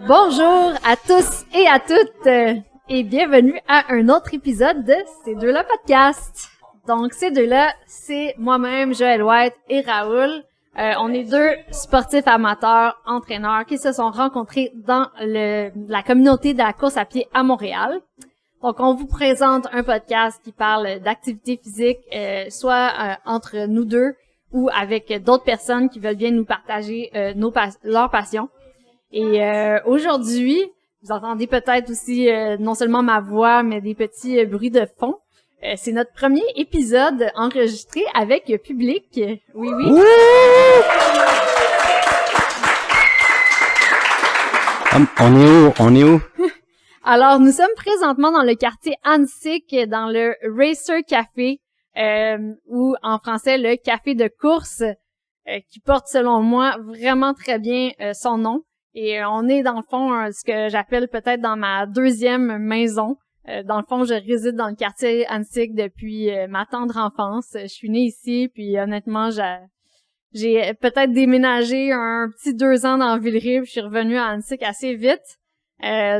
Bonjour à tous et à toutes et bienvenue à un autre épisode de Ces deux-là podcast. Donc, ces deux-là, c'est moi-même, Joël White et Raoul. On est deux sportifs amateurs, entraîneurs qui se sont rencontrés dans la communauté de la course à pied à Montréal. Donc, on vous présente un podcast qui parle d'activité physique, soit entre nous deux ou avec d'autres personnes qui veulent bien nous partager leur passion. Et aujourd'hui, vous entendez peut-être aussi non seulement ma voix, mais des petits bruits de fond. C'est notre premier épisode enregistré avec public. Oui, oui. On est où? Alors, nous sommes présentement dans le quartier Annecy, dans le Racer Café, ou en français, le café de course, qui porte, selon moi, vraiment très bien son nom. Et on est, dans le fond, ce que j'appelle peut-être dans ma deuxième maison. Dans le fond, je réside dans le quartier Annecy depuis ma tendre enfance. Je suis née ici, puis honnêtement, j'ai peut-être déménagé un petit 2 ans dans Villeray, puis je suis revenue à Annecy assez vite.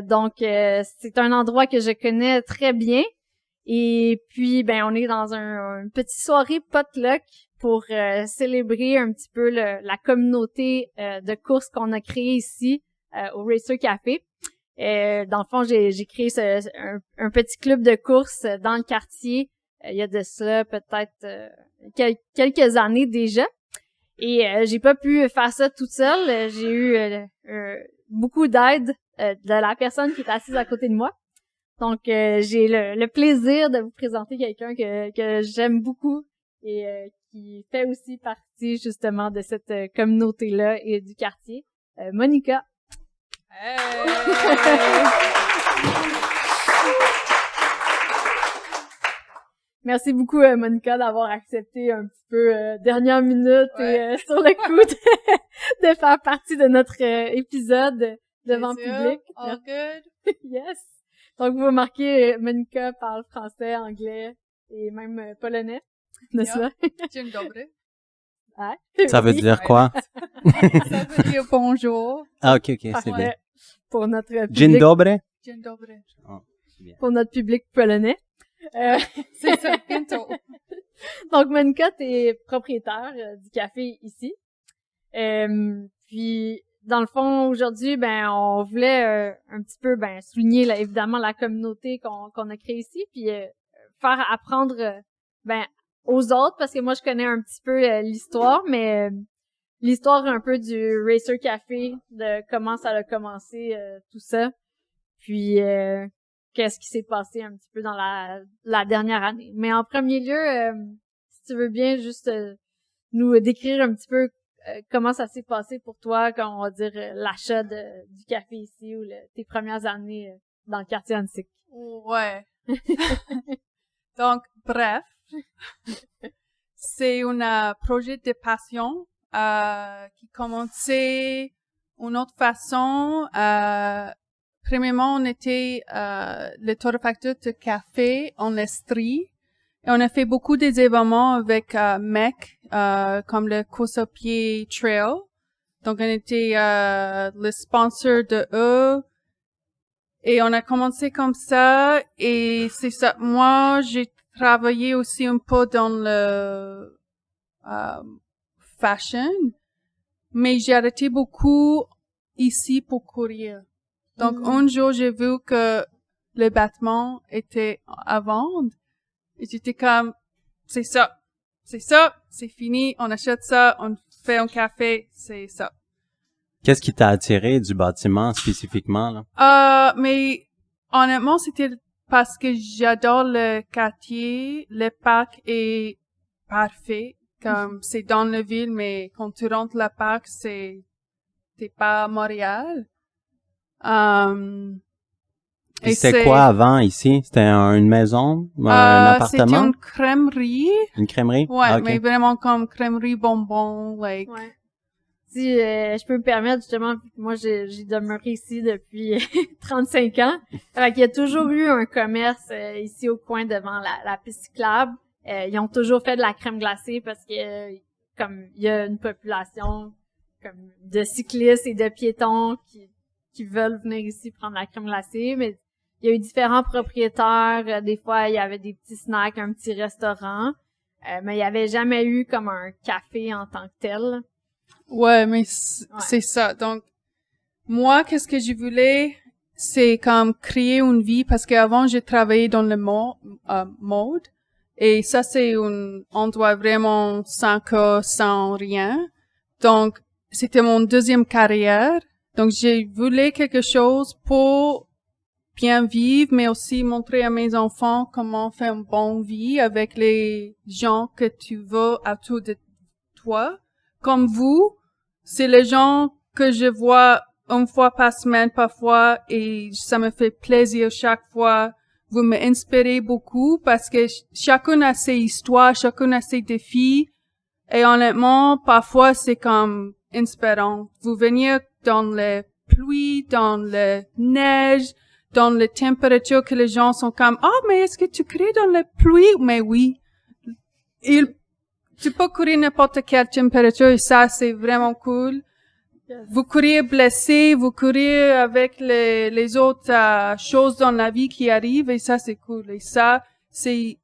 Donc, c'est un endroit que je connais très bien. Et puis, on est dans une petite soirée potluck pour célébrer un petit peu la communauté de course qu'on a créée ici au Racer Café. Dans le fond, j'ai créé un petit club de course dans le quartier. Il y a de cela peut-être quelques années déjà. Et j'ai pas pu faire ça toute seule. J'ai eu beaucoup d'aide de la personne qui est assise à côté de moi. Donc, j'ai le plaisir de vous présenter quelqu'un que j'aime beaucoup et qui fait aussi partie, justement, de cette communauté-là et du quartier. Monica. Hey! Merci beaucoup, Monica, d'avoir accepté un petit peu dernière minute et sur le coup de faire partie de notre épisode devant public. All good? Yes! Donc, vous remarquez, Monica parle français, anglais et même polonais, n'est-ce pas? Dzień dobry. Ouais. Ça veut dire quoi? Ça veut dire bonjour. Ah, ok, c'est Parfait. bien. Pour notre Dzień public, dobry? Dzień dobry. Oh, c'est bien. pour notre public polonais. C'est ça, bientôt. Donc, Monica, t'es propriétaire du café ici. Puis, dans le fond, aujourd'hui, on voulait un petit peu souligner évidemment la communauté qu'on a créée ici, puis faire apprendre aux autres, parce que moi je connais un petit peu l'histoire, mais l'histoire un peu du Racer Café, de comment ça a commencé, tout ça. Puis qu'est-ce qui s'est passé un petit peu dans la dernière année. Mais en premier lieu, si tu veux bien juste nous décrire un petit peu comment ça s'est passé pour toi, quand on va dire l'achat du café ici ou tes premières années dans le quartier Annecy. Ouais. Donc, bref, c'est un projet de passion qui commençait d'une autre façon. Premièrement, on était le torréfacteur de café en Estrie. Et on a fait beaucoup des événements avec MEC, comme le course à pied trail. Donc, on était le sponsor de eux. Et on a commencé comme ça. Et c'est ça. Moi, j'ai travaillé aussi un peu dans le fashion. Mais j'ai arrêté beaucoup ici pour courir. Donc, un jour, j'ai vu que le bâtiment était à vendre. Et j'étais comme, c'est ça, c'est fini, on achète ça, on fait un café, c'est ça. Qu'est-ce qui t'a attiré du bâtiment spécifiquement, là? Mais honnêtement, c'était parce que j'adore le quartier, le parc est parfait, comme c'est dans la ville, mais quand tu rentres le parc, t'es pas à Montréal. Et c'était quoi avant ici? C'était une maison? Un appartement? C'était une crèmerie. Une crèmerie? Ouais, Ah, ok. mais vraiment comme crèmerie bonbons, like. Ouais. Si je peux me permettre, justement, moi j'ai demeuré ici depuis 35 ans. Fait qu'il y a toujours eu un commerce ici au coin devant la piste cyclable. Ils ont toujours fait de la crème glacée parce que comme il y a une population comme de cyclistes et de piétons qui qui veulent venir ici prendre la crème glacée, mais il y a eu différents propriétaires. Des fois, il y avait des petits snacks, un petit restaurant, mais il y avait jamais eu comme un café en tant que tel. Ouais, mais c'est ça. Donc, moi, qu'est-ce que je voulais, c'est comme créer une vie, parce qu'avant, j'ai travaillé dans le mode, et ça, c'est un endroit vraiment sans cas, sans rien. Donc, c'était mon deuxième carrière. Donc, j'ai voulu quelque chose pour bien vivre, mais aussi montrer à mes enfants comment faire une bonne vie avec les gens que tu veux autour de toi. Comme vous, c'est les gens que je vois une fois par semaine parfois, et ça me fait plaisir chaque fois. Vous m'inspirez beaucoup parce que chacun a ses histoires, chacun a ses défis, et honnêtement, parfois c'est comme inspirant. Vous venez dans la pluie, dans la neige, dans les températures que les gens sont comme, mais est-ce que tu crées dans la pluie? Mais oui. Tu peux courir n'importe quelle température, et ça, c'est vraiment cool. Yes. Vous courez blessé, vous courez avec les autres choses dans la vie qui arrivent, et ça, c'est cool. Et ça, c'est,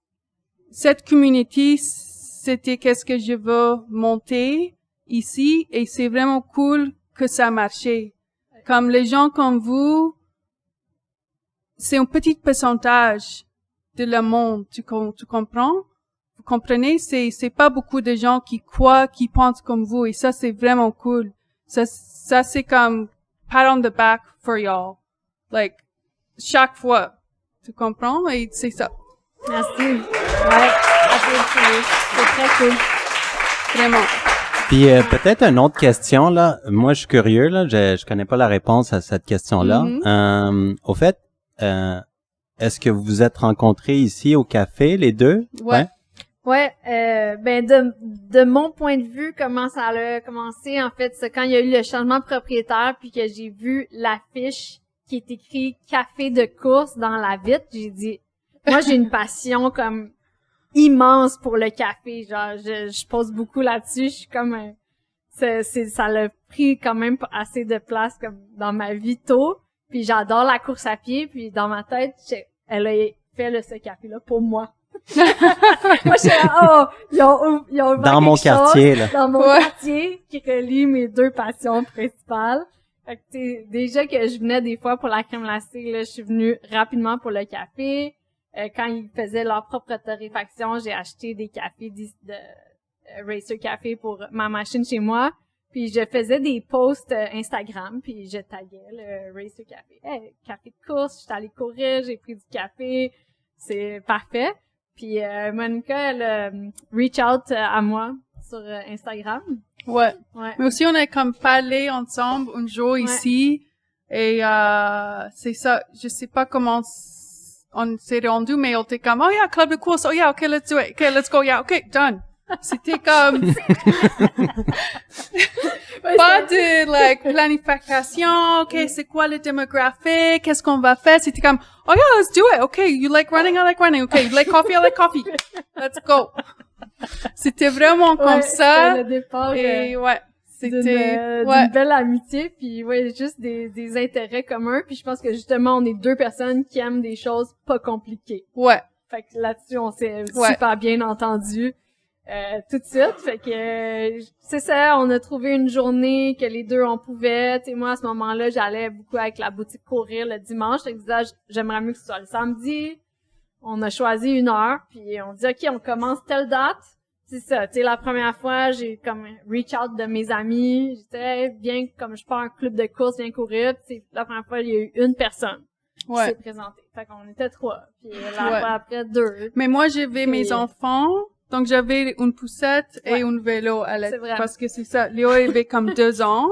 cette communauté, c'était qu'est-ce que je veux monter ici, et c'est vraiment cool que ça marchait. Comme les gens comme vous, c'est un petit pourcentage de le monde, tu comprends? Vous comprenez? C'est pas beaucoup de gens qui croient, qui pensent comme vous, et ça, c'est vraiment cool. Ça, c'est comme pat on the back for y'all. Like, chaque fois. Tu comprends? Et c'est ça. Merci. Ouais. C'est très cool. Vraiment. Puis, peut-être une autre question, là. Moi, je suis curieux, là. Je connais pas la réponse à cette question-là. Mm-hmm. Au fait, est-ce que vous vous êtes rencontrés ici au café, les deux? Ouais. Ouais, ben de mon point de vue, comment ça a commencé, en fait, c'est quand il y a eu le changement de propriétaire, puis que j'ai vu l'affiche qui est écrit café de course dans la vitre, j'ai dit, moi j'ai une passion comme immense pour le café, genre je pose beaucoup là-dessus, je suis comme ça l'a pris quand même assez de place comme dans ma vie tôt, puis j'adore la course à pied, puis dans ma tête, elle a fait ce café-là pour moi. Moi, je suis ils ont ouvert dans mon quartier, là. Dans mon quartier, qui relie mes deux passions principales. Fait que, déjà que je venais des fois pour la crème glacée, là, je suis venue rapidement pour le café. Quand ils faisaient leur propre torréfaction, j'ai acheté des cafés de Racer Café pour ma machine chez moi. Puis je faisais des posts Instagram, puis je taguais le Racer Café. Hey, café de course, je suis allée courir, j'ai pris du café. C'est parfait. Puis Monica, elle reach out à moi sur Instagram. Ouais. Mais aussi, on a comme parlé ensemble un jour ici. Et c'est ça. Je sais pas comment on s'est rendu, mais on était comme, oh yeah, club de course. Oh yeah, okay, let's do it. Okay, let's go. Yeah, okay, done. C'était comme pas de planification, ok, c'est quoi le démographique, qu'est-ce qu'on va faire, c'était comme, oh yeah, let's do it, ok, you like running, I like running, ok, you like coffee, I like coffee, let's go. C'était vraiment comme ça, le départ, et c'était d'une belle amitié, puis juste des intérêts communs, puis je pense que justement, on est deux personnes qui aiment des choses pas compliquées. Ouais. Fait que là-dessus, on s'est super bien entendu. Tout de suite, fait que c'est ça, on a trouvé une journée que les deux on pouvait, tu sais, moi à ce moment-là j'allais beaucoup avec la boutique courir le dimanche, fait que je disais j'aimerais mieux que ce soit le samedi. On a choisi une heure, puis on dit ok, on commence telle date. C'est ça, tu sais, la première fois j'ai comme reach out de mes amis, j'étais bien comme je pars un club de course, viens courir, puis la première fois il y a eu une personne qui s'est présentée, fait qu'on était 3, puis la fois après 2. Mais moi j'avais mes enfants. Donc, j'avais une poussette et un vélo à l'aide. Parce que c'est ça. Léo avait comme 2 ans.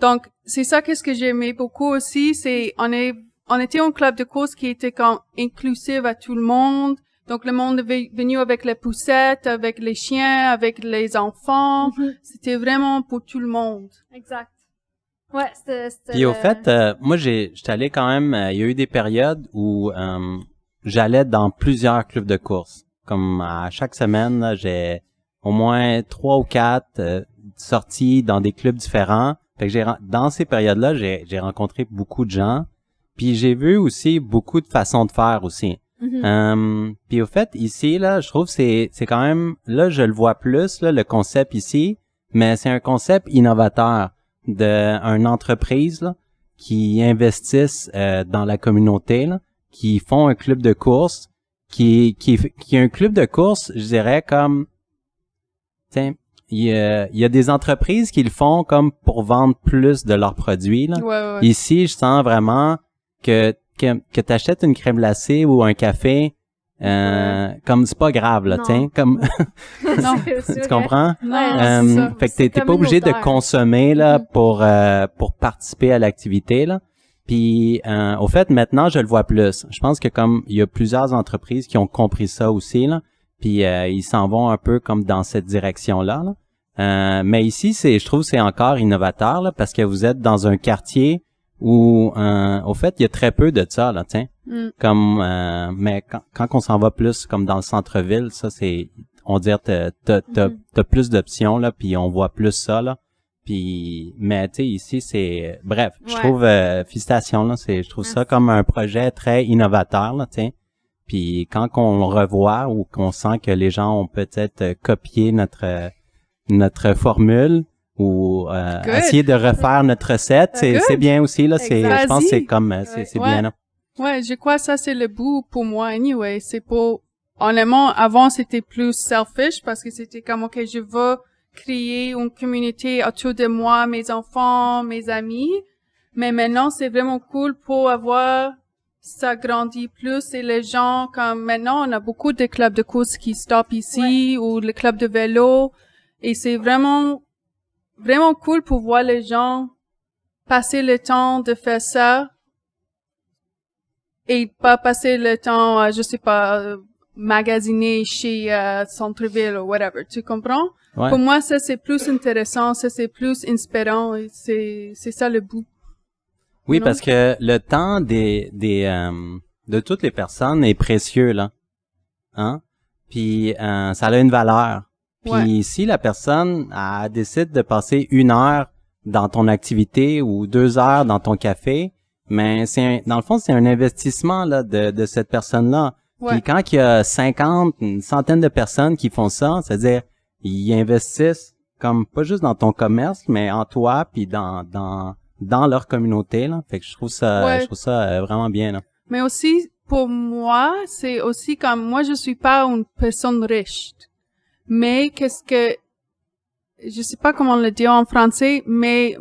Donc, c'est ça qu'est-ce que j'aimais beaucoup aussi. C'est, on était un club de course qui était comme inclusif à tout le monde. Donc, le monde est venu avec les poussettes, avec les chiens, avec les enfants. Mm-hmm. C'était vraiment pour tout le monde. Exact. Ouais, c'était Puis au fait, moi, j'étais allé quand même, il y a eu des périodes où, j'allais dans plusieurs clubs de course. Comme à chaque semaine, là, j'ai au moins 3 ou 4 sorties dans des clubs différents. Fait que dans ces périodes-là, j'ai rencontré beaucoup de gens, puis j'ai vu aussi beaucoup de façons de faire aussi. Puis au fait, ici, là, je trouve que c'est quand même, là, je le vois plus, là, le concept ici, mais c'est un concept innovateur d'une entreprise, là, qui investissent dans la communauté, là, qui font un club de course, qui est un club de course, je dirais comme, tiens, il y a des entreprises qui le font comme pour vendre plus de leurs produits, là. Ouais. Ici, je sens vraiment que t'achètes une crème glacée ou un café, comme c'est pas grave, là, tiens, comme, Non. tu comprends? Non, c'est ça. Fait que t'es pas obligé de consommer, là, pour participer à l'activité, là. Puis, au fait, maintenant, je le vois plus. Je pense que comme il y a plusieurs entreprises qui ont compris ça aussi, là, puis ils s'en vont un peu comme dans cette direction-là, là. Mais ici, je trouve c'est encore innovateur, là, parce que vous êtes dans un quartier où, au fait, il y a très peu de ça, là, tiens. Comme, mais quand on s'en va plus comme dans le centre-ville, ça, on dirait t'as plus d'options, là, puis on voit plus ça, là. Puis, mais tu sais, ici, bref, je trouve, félicitations, là, je trouve ça comme un projet très innovateur, là, tiens. Puis quand on revoit ou qu'on sent que les gens ont peut-être copié notre formule ou essayer de refaire notre recette, c'est bien aussi, là, je pense que c'est comme, c'est bien, là. Ouais, je crois que ça, c'est le bout pour moi, anyway. C'est pour, honnêtement, avant, c'était plus selfish parce que c'était comme, OK, je veux créer une communauté autour de moi, mes enfants, mes amis. Mais maintenant, c'est vraiment cool pour avoir ça grandit plus et les gens, comme maintenant, on a beaucoup de clubs de course qui stoppent ici ou le club de vélo. Et c'est vraiment, vraiment cool pour voir les gens passer le temps de faire ça et pas passer le temps, je sais pas, magasiner chez Centre-Ville ou whatever. Tu comprends? Ouais. Pour moi, ça, c'est plus intéressant, ça, c'est plus inspirant et c'est ça le bout. Oui, parce que le temps de toutes les personnes est précieux, là. Hein? Puis, ça a une valeur. Puis, si la personne décide de passer 1 heure dans ton activité ou 2 heures dans ton café, mais dans le fond, c'est un investissement, là, de cette personne-là. Puis, quand il y a 50, une centaine de personnes qui font ça, c'est-à-dire, ils investissent comme pas juste dans ton commerce, mais en toi, puis dans leur communauté, là. Fait que je trouve ça vraiment bien, là. Mais aussi, pour moi, c'est aussi comme, moi, je suis pas une personne riche. Mais je sais pas comment le dire en français, mais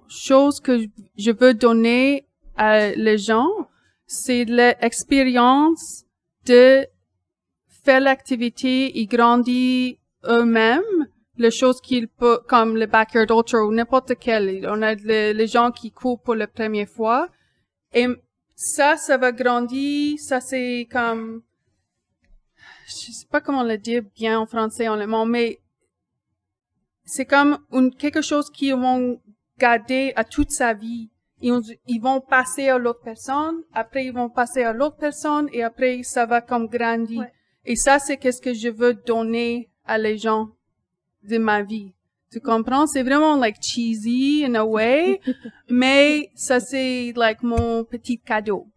chose que je veux donner à les gens, c'est l'expérience de faire l'activité et grandir eux-mêmes, les choses qu'ils peuvent, comme le Backyard Ultra ou n'importe quel. On a les gens qui courent pour la première fois. Et ça va grandir, ça c'est comme, je sais pas comment le dire bien en français, en allemand, mais c'est comme quelque chose qu'ils vont garder à toute sa vie. Ils vont passer à l'autre personne, après ils vont passer à l'autre personne, et après ça va comme grandir. Ouais. Et ça, c'est qu'est-ce que je veux donner à les gens de ma vie. Tu comprends? C'est vraiment like cheesy in a way, mais ça c'est like mon petit cadeau.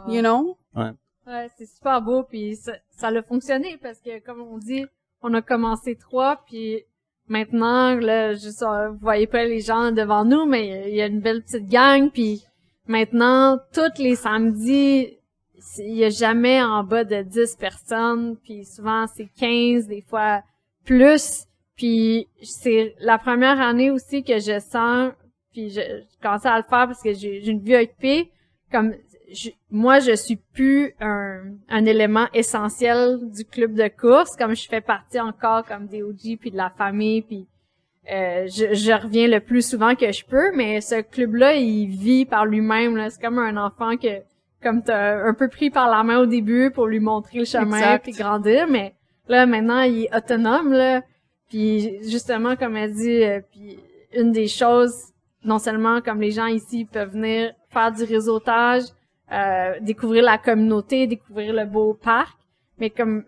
You know? Ouais. Ouais, c'est super beau, puis ça a fonctionné parce que comme on dit, on a commencé 3, puis maintenant là, vous voyez pas les gens devant nous, mais il y a une belle petite gang, puis maintenant tous les samedis, il y a jamais en bas de 10 personnes, puis souvent c'est 15, des fois plus. Puis c'est la première année aussi que je sens, puis je commençais à le faire parce que j'ai une vie occupée, comme moi je suis plus un élément essentiel du club de course, comme je fais partie encore comme des OG puis de la famille, puis je reviens le plus souvent que je peux, mais ce club-là, il vit par lui-même, là. C'est comme un enfant que comme t'as un peu pris par la main au début pour lui montrer le chemin puis grandir, mais là maintenant il est autonome, là. Puis justement, comme elle dit, puis une des choses, non seulement comme les gens ici peuvent venir faire du réseautage, découvrir la communauté, découvrir le beau parc, mais comme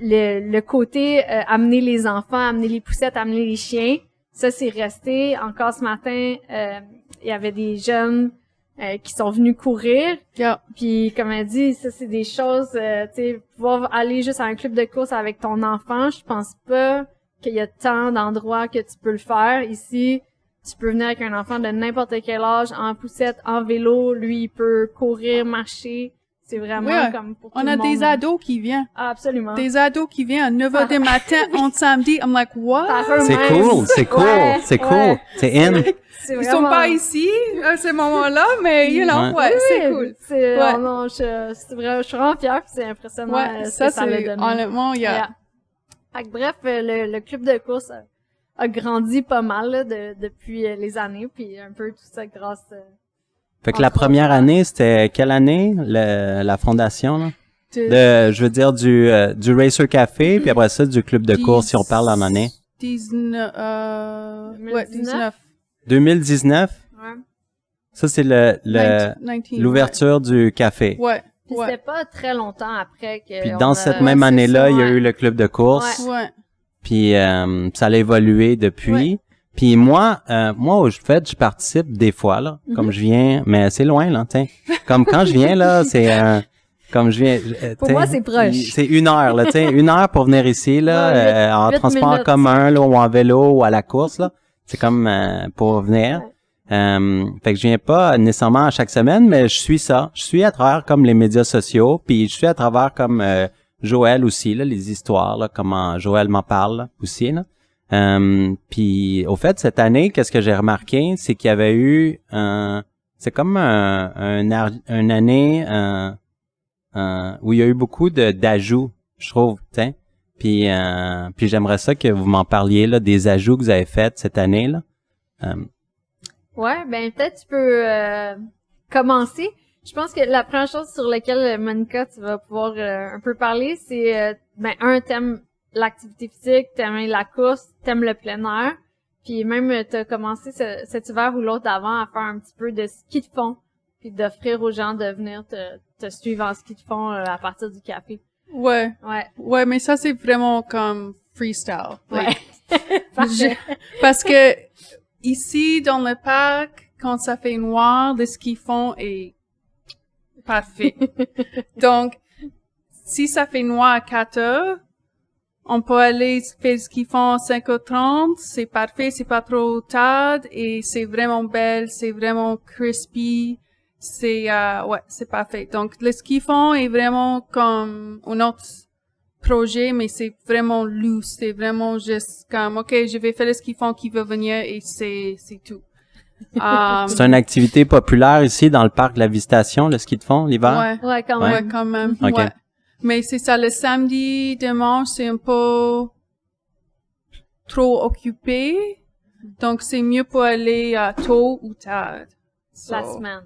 le côté amener les enfants, amener les poussettes, amener les chiens, ça, c'est resté. Encore ce matin, il y avait des jeunes qui sont venus courir. Yeah. Puis, comme elle dit, ça, c'est des choses, tu sais, pouvoir aller juste à un club de course avec ton enfant, je pense pas qu'il y a tant d'endroits que tu peux le faire. Ici, tu peux venir avec un enfant de n'importe quel âge, en poussette, en vélo. Lui, il peut courir, marcher. C'est vraiment comme pour tout le monde. On a des ados qui viennent. Ah, absolument. Des ados qui viennent à 9h du matin, on samedi. I'm like, what? C'est cool, c'est cool, Ouais, c'est cool. ouais. C'est in. C'est Ils sont pas ici à ce moment-là, mais, you know, c'est cool. C'est, Ouais. non, je suis vraiment fière, puis c'est impressionnant Ouais, ce ça, que ça l'a c'est, donné. honnêtement, Fait que bref, le club de course a grandi pas mal là, depuis les années, puis un peu tout ça grâce... Fait que la première année, c'était quelle année, la fondation, là? Je veux dire, du Racer Café, puis après ça, du club de course, si on parle en année. 19. 2019? Ouais. Ça, c'est 19, l'ouverture du café. Ouais. Puis c'était pas très longtemps après que... Puis dans cette même année-là, il y a eu le club de course. Ouais. Puis ça a évolué depuis. Ouais. Puis moi, je participe des fois, là, comme je viens, mais c'est loin, là, t'sais. Comme quand je viens, là, c'est comme je viens... Pour moi, c'est proche. C'est 1 heure, là, t'sais, 1 heure pour venir ici, là, en 8 transport minutes. commun, là, ou en vélo, ou à la course, là. C'est comme pour venir. Fait que je viens pas nécessairement à chaque semaine, mais je suis ça. Je suis à travers comme les médias sociaux, puis je suis à travers comme Joël aussi, là, les histoires, là, comment Joël m'en parle là, aussi, là. Puis au fait, cette année, qu'est-ce que j'ai remarqué, c'est qu'il y avait eu c'est comme une année où il y a eu beaucoup d'ajouts, je trouve, t'sais. Puis j'aimerais ça que vous m'en parliez là, des ajouts que vous avez faits cette année là. Ouais, ben peut-être tu peux commencer. Je pense que la première chose sur laquelle, Monica, tu vas pouvoir un peu parler, c'est t'aimes l'activité physique, t'aimes la course, t'aimes le plein air, puis même t'as commencé cet hiver ou l'autre d'avant à faire un petit peu de ski de fond, puis d'offrir aux gens de venir te suivre en ski de fond à partir du café. Ouais. Ouais. Ouais, mais ça, c'est vraiment comme freestyle. Ouais. Parfait. Parce que ici, dans le parc, quand ça fait noir, le ski fond est parfait. Donc, si ça fait noir à 4 heures, on peut aller faire ce qu'ils font à 5h30, c'est parfait, c'est pas trop tard, et c'est vraiment belle, c'est vraiment crispy, c'est parfait. Donc, le ski fond est vraiment comme un autre projet, mais c'est vraiment loose, c'est vraiment juste comme, ok, je vais faire le ski fond qui veut venir, et c'est tout. C'est une activité populaire ici dans le parc de la Visitation, le ski de fond l'hiver. Ouais, quand même. Ouais, quand même. Ok. Ouais. Mais c'est ça, le samedi, dimanche, c'est un peu trop occupé. Donc, c'est mieux pour aller tôt ou tard. La semaine.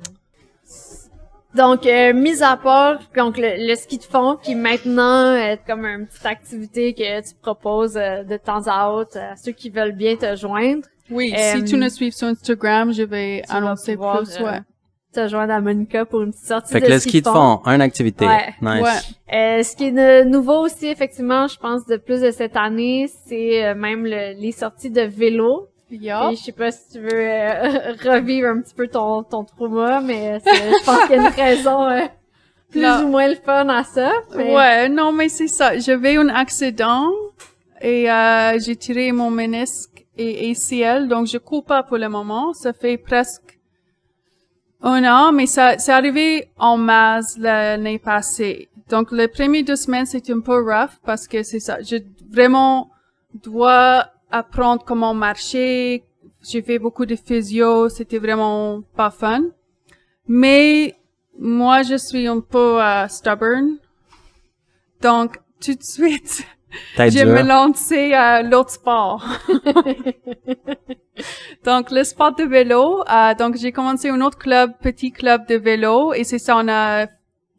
Donc, mis à part donc le ski de fond, qui maintenant est comme une petite activité que tu proposes de temps à autre à ceux qui veulent bien te joindre. Oui, si tu nous suis sur Instagram, je vais annoncer pouvoir, plus, ouais. Te joindre à Monica pour une petite sortie Fait que le ski de fond, une activité. Ouais. Nice. Ouais. Ce qui est nouveau aussi, effectivement, je pense de plus de cette année, c'est même les sorties de vélo. Yeah. Et je sais pas si tu veux revivre un petit peu ton trauma, mais je pense qu'il y a une raison plus ou moins le fun à ça. Mais... Ouais, non, mais c'est ça. J'avais un accident et j'ai tiré mon ménisque et ACL, donc je cours pas pour le moment. Ça fait presque 1 an, mais c'est arrivé en mars l'année passée. Donc, les premières 2 semaines, c'était un peu rough parce que c'est ça. Je vraiment dois apprendre comment marcher. J'ai fait beaucoup de physio. C'était vraiment pas fun. Mais moi, je suis un peu stubborn. Donc, tout de suite, je me lançais à l'autre sport. Donc, le sport de vélo. Donc, j'ai commencé un autre club, petit club de vélo. Et c'est ça, on a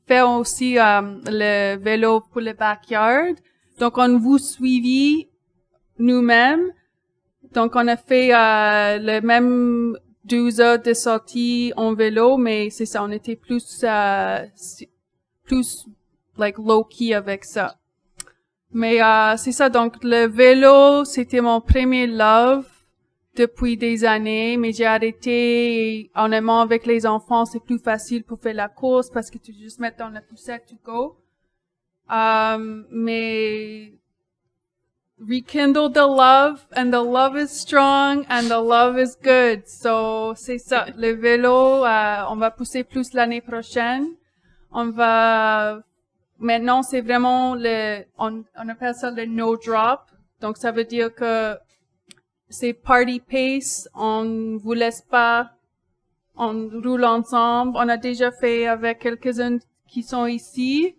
fait aussi le vélo pour le backyard. Donc, on vous suivi nous-mêmes. Donc, on a fait le même 12 heures de sortie en vélo, mais c'est ça, on était plus like low-key avec ça. Mais c'est ça, donc le vélo, c'était mon premier love. depuis des années, mais j'ai arrêté. Honnêtement, avec les enfants, c'est plus facile pour faire la course parce que tu juste mets dans la poussette, tu go. Mais rekindle the love, and the love is strong, and the love is good. So, c'est ça. Le vélo, on va pousser plus l'année prochaine. Maintenant, c'est vraiment on appelle ça le no drop. Donc, ça veut dire que c'est party pace. On vous laisse pas, on roule ensemble. On a déjà fait avec quelques-uns qui sont ici.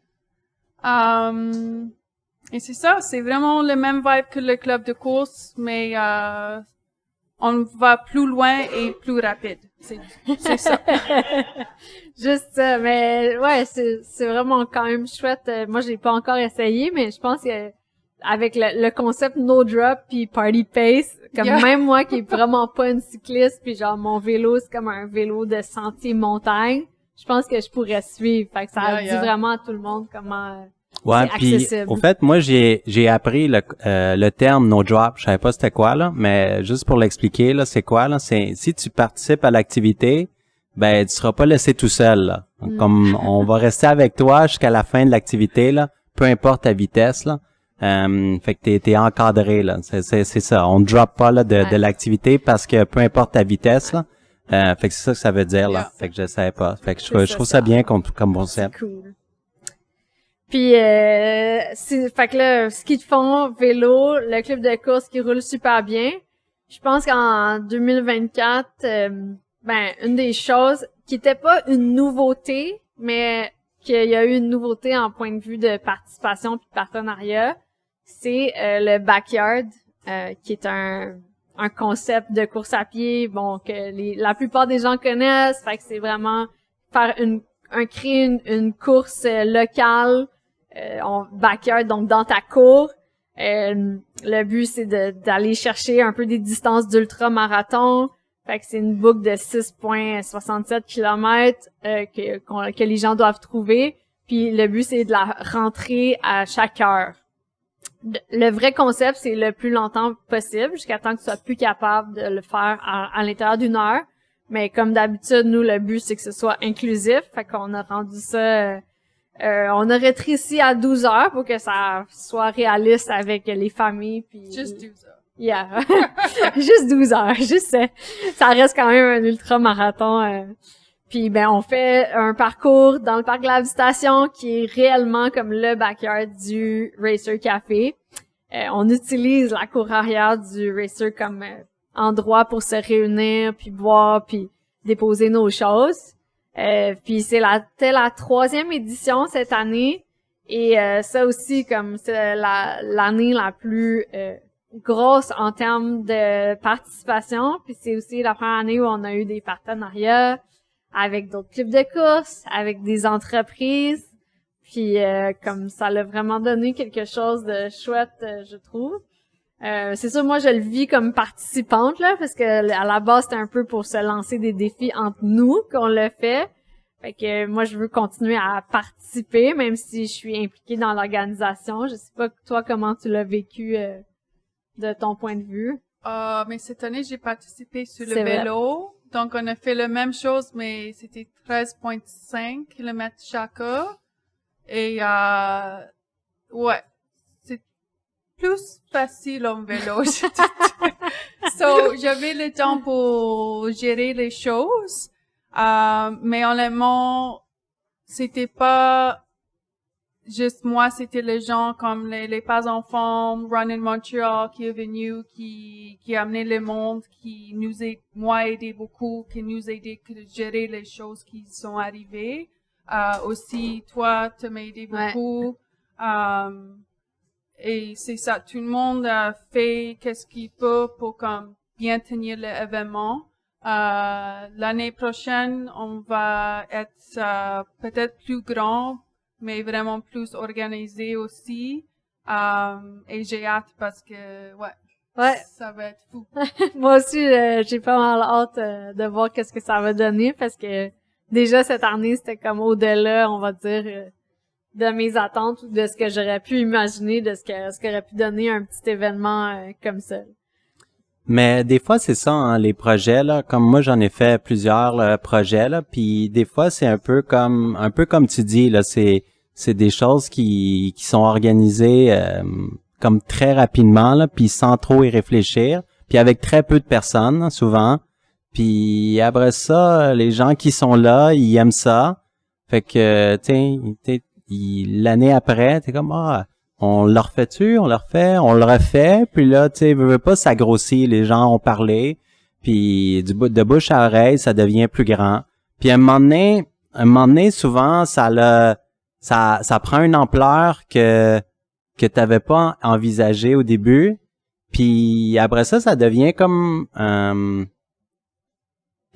Et c'est ça, c'est vraiment le même vibe que le club de course, mais on va plus loin et plus rapide. C'est ça. Juste ça, mais ouais, c'est vraiment quand même chouette. Moi, j'ai pas encore essayé, mais je pense que avec le concept no drop puis party pace, comme même moi qui est vraiment pas une cycliste, puis genre mon vélo c'est comme un vélo de sentier montagne, je pense que je pourrais suivre. Fait que ça dit vraiment à tout le monde comment ouais, puis au fait, moi j'ai appris le terme no drop, je savais pas c'était quoi là, mais juste pour l'expliquer là, c'est quoi là, c'est si tu participes à l'activité, ben tu seras pas laissé tout seul là. Comme on va rester avec toi jusqu'à la fin de l'activité là, peu importe ta vitesse là. Fait que t'es encadré là, c'est ça, on drop pas là de l'activité parce que peu importe ta vitesse là. Fait que c'est ça que ça veut dire là. Fait que je savais pas. Fait que je trouve ça bien comme concept. C'est cool. Puis fait que là, ski de fond, vélo, le club de course qui roule super bien. Je pense qu'en 2024, une des choses qui était pas une nouveauté, mais qu'il y a eu une nouveauté en point de vue de participation puis de partenariat, c'est le backyard, qui est un concept de course à pied, bon, que la plupart des gens connaissent. Fait que c'est vraiment faire créer une course locale, backyard, donc dans ta cour. Le but, c'est d'aller chercher un peu des distances d'ultra-marathon. Fait que c'est une boucle de 6,67 km que les gens doivent trouver. Puis le but, c'est de la rentrer à chaque heure. Le vrai concept, c'est le plus longtemps possible, jusqu'à temps que tu sois plus capable de le faire à l'intérieur d'une heure. Mais comme d'habitude, nous, le but, c'est que ce soit inclusif. Fait qu'on a rendu ça... on a rétréci à 12 heures pour que ça soit réaliste avec les familles. Puis, juste 12 heures. Yeah. Juste 12 heures. Juste ça reste quand même un ultra-marathon. Puis on fait un parcours dans le parc de la Visitation qui est réellement comme le backyard du Racer Café. On utilise la cour arrière du Racer comme endroit pour se réunir, puis boire, puis déposer nos choses. Puis c'était la 3e édition cette année. Et ça aussi, comme c'est l'année la plus grosse en termes de participation. Puis c'est aussi la première année où on a eu des partenariats avec d'autres clubs de course, avec des entreprises. Puis comme ça l'a vraiment donné quelque chose de chouette, je trouve. C'est sûr, moi je le vis comme participante là, parce que à la base c'était un peu pour se lancer des défis entre nous qu'on le fait. Fait que moi je veux continuer à participer, même si je suis impliquée dans l'organisation. Je sais pas toi comment tu l'as vécu de ton point de vue. Mais cette année j'ai participé sur le vélo. Donc, on a fait la même chose, mais c'était 13,5 km chacun. Et, ouais, c'est plus facile en vélo. So, j'avais le temps pour gérer les choses. Mais honnêtement, c'était pas juste moi, c'était les gens comme les pas enfants, Run in Montreal qui est venu, qui a amené le monde, qui nous a aidé beaucoup, qui nous a aidé à gérer les choses qui sont arrivées. Aussi, toi, tu m'as aidé beaucoup. Et c'est ça, tout le monde a fait qu'est-ce qu'il peut pour comme bien tenir l'événement. L'année prochaine, on va être peut-être plus grand, mais vraiment plus organisé aussi. Et j'ai hâte parce que, ça va être fou. Moi aussi, j'ai pas mal hâte de voir qu'est-ce que ça va donner parce que déjà cette année, c'était comme au-delà, on va dire, de mes attentes ou de ce que j'aurais pu imaginer, de ce qu'aurait pu donner un petit événement comme ça. Mais des fois, c'est ça, hein, les projets, là. Comme moi, j'en ai fait plusieurs là, projets, là. Puis des fois, c'est un peu comme tu dis, là. C'est des choses qui sont organisées comme très rapidement, là, puis sans trop y réfléchir, puis avec très peu de personnes, hein, souvent. Puis après ça, les gens qui sont là, ils aiment ça. Fait que, l'année après, t'es comme, on le refait-tu, on le refait, on le refait, puis là, tu sais, veut pas, ça grossit, les gens ont parlé, puis de bouche à oreille, ça devient plus grand. Puis à un moment donné, souvent, ça prend une ampleur que t'avais pas envisagé au début, puis après ça devient comme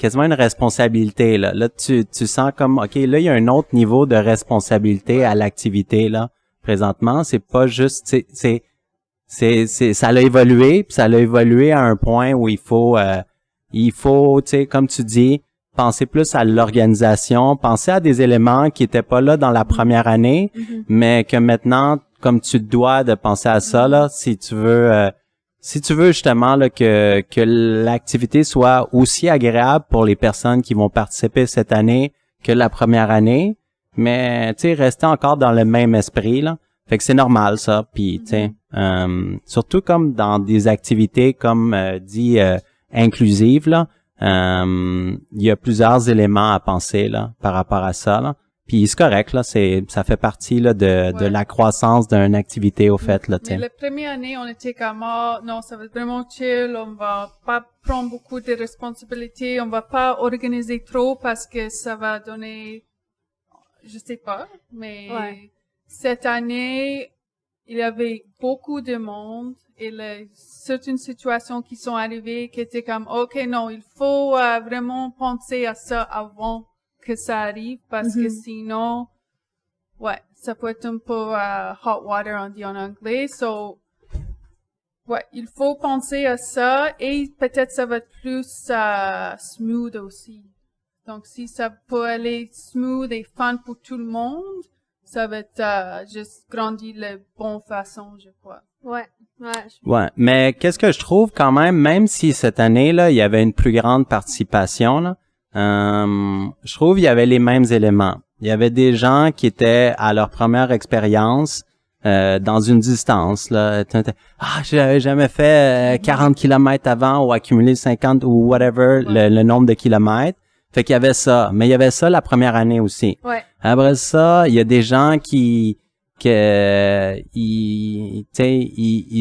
quasiment une responsabilité, là. Là, tu sens comme, OK, là, il y a un autre niveau de responsabilité à l'activité, là. Présentement, c'est pas juste, ça l'a évolué, puis ça l'a évolué à un point où il faut, tu sais, comme tu dis, penser plus à l'organisation, penser à des éléments qui étaient pas là dans la première année, mais que maintenant, comme tu dois de penser à ça, là, si tu veux justement là que l'activité soit aussi agréable pour les personnes qui vont participer cette année que la première année, mais tu sais rester encore dans le même esprit là. Fait que c'est normal ça, puis tu sais surtout comme dans des activités comme dit inclusives là, il y a plusieurs éléments à penser là par rapport à ça là. Puis c'est correct là, ça fait partie là de la croissance d'une activité au fait là, tu sais. Mais la première année, on était comme non, ça va être vraiment chill, on va pas prendre beaucoup de responsabilités, on va pas organiser trop parce que ça va donner je sais pas, mais cette année, il y avait beaucoup de monde et certaines situations qui sont arrivées qui étaient comme OK, non, il faut vraiment penser à ça avant que ça arrive parce que sinon, ça peut être un peu hot water, on dit en anglais. So, il faut penser à ça et peut-être ça va être plus smooth aussi. Donc, si ça peut aller smooth et fun pour tout le monde, ça va être juste grandir de bonne façon, je crois. Ouais, mais qu'est-ce que je trouve quand même si cette année-là, il y avait une plus grande participation, là, je trouve il y avait les mêmes éléments. Il y avait des gens qui étaient à leur première expérience dans une distance là. J'avais jamais fait 40 kilomètres avant ou accumulé 50 ou whatever le nombre de kilomètres. Fait qu'il y avait ça, mais il y avait ça la première année aussi. Après ça, il y a des gens ils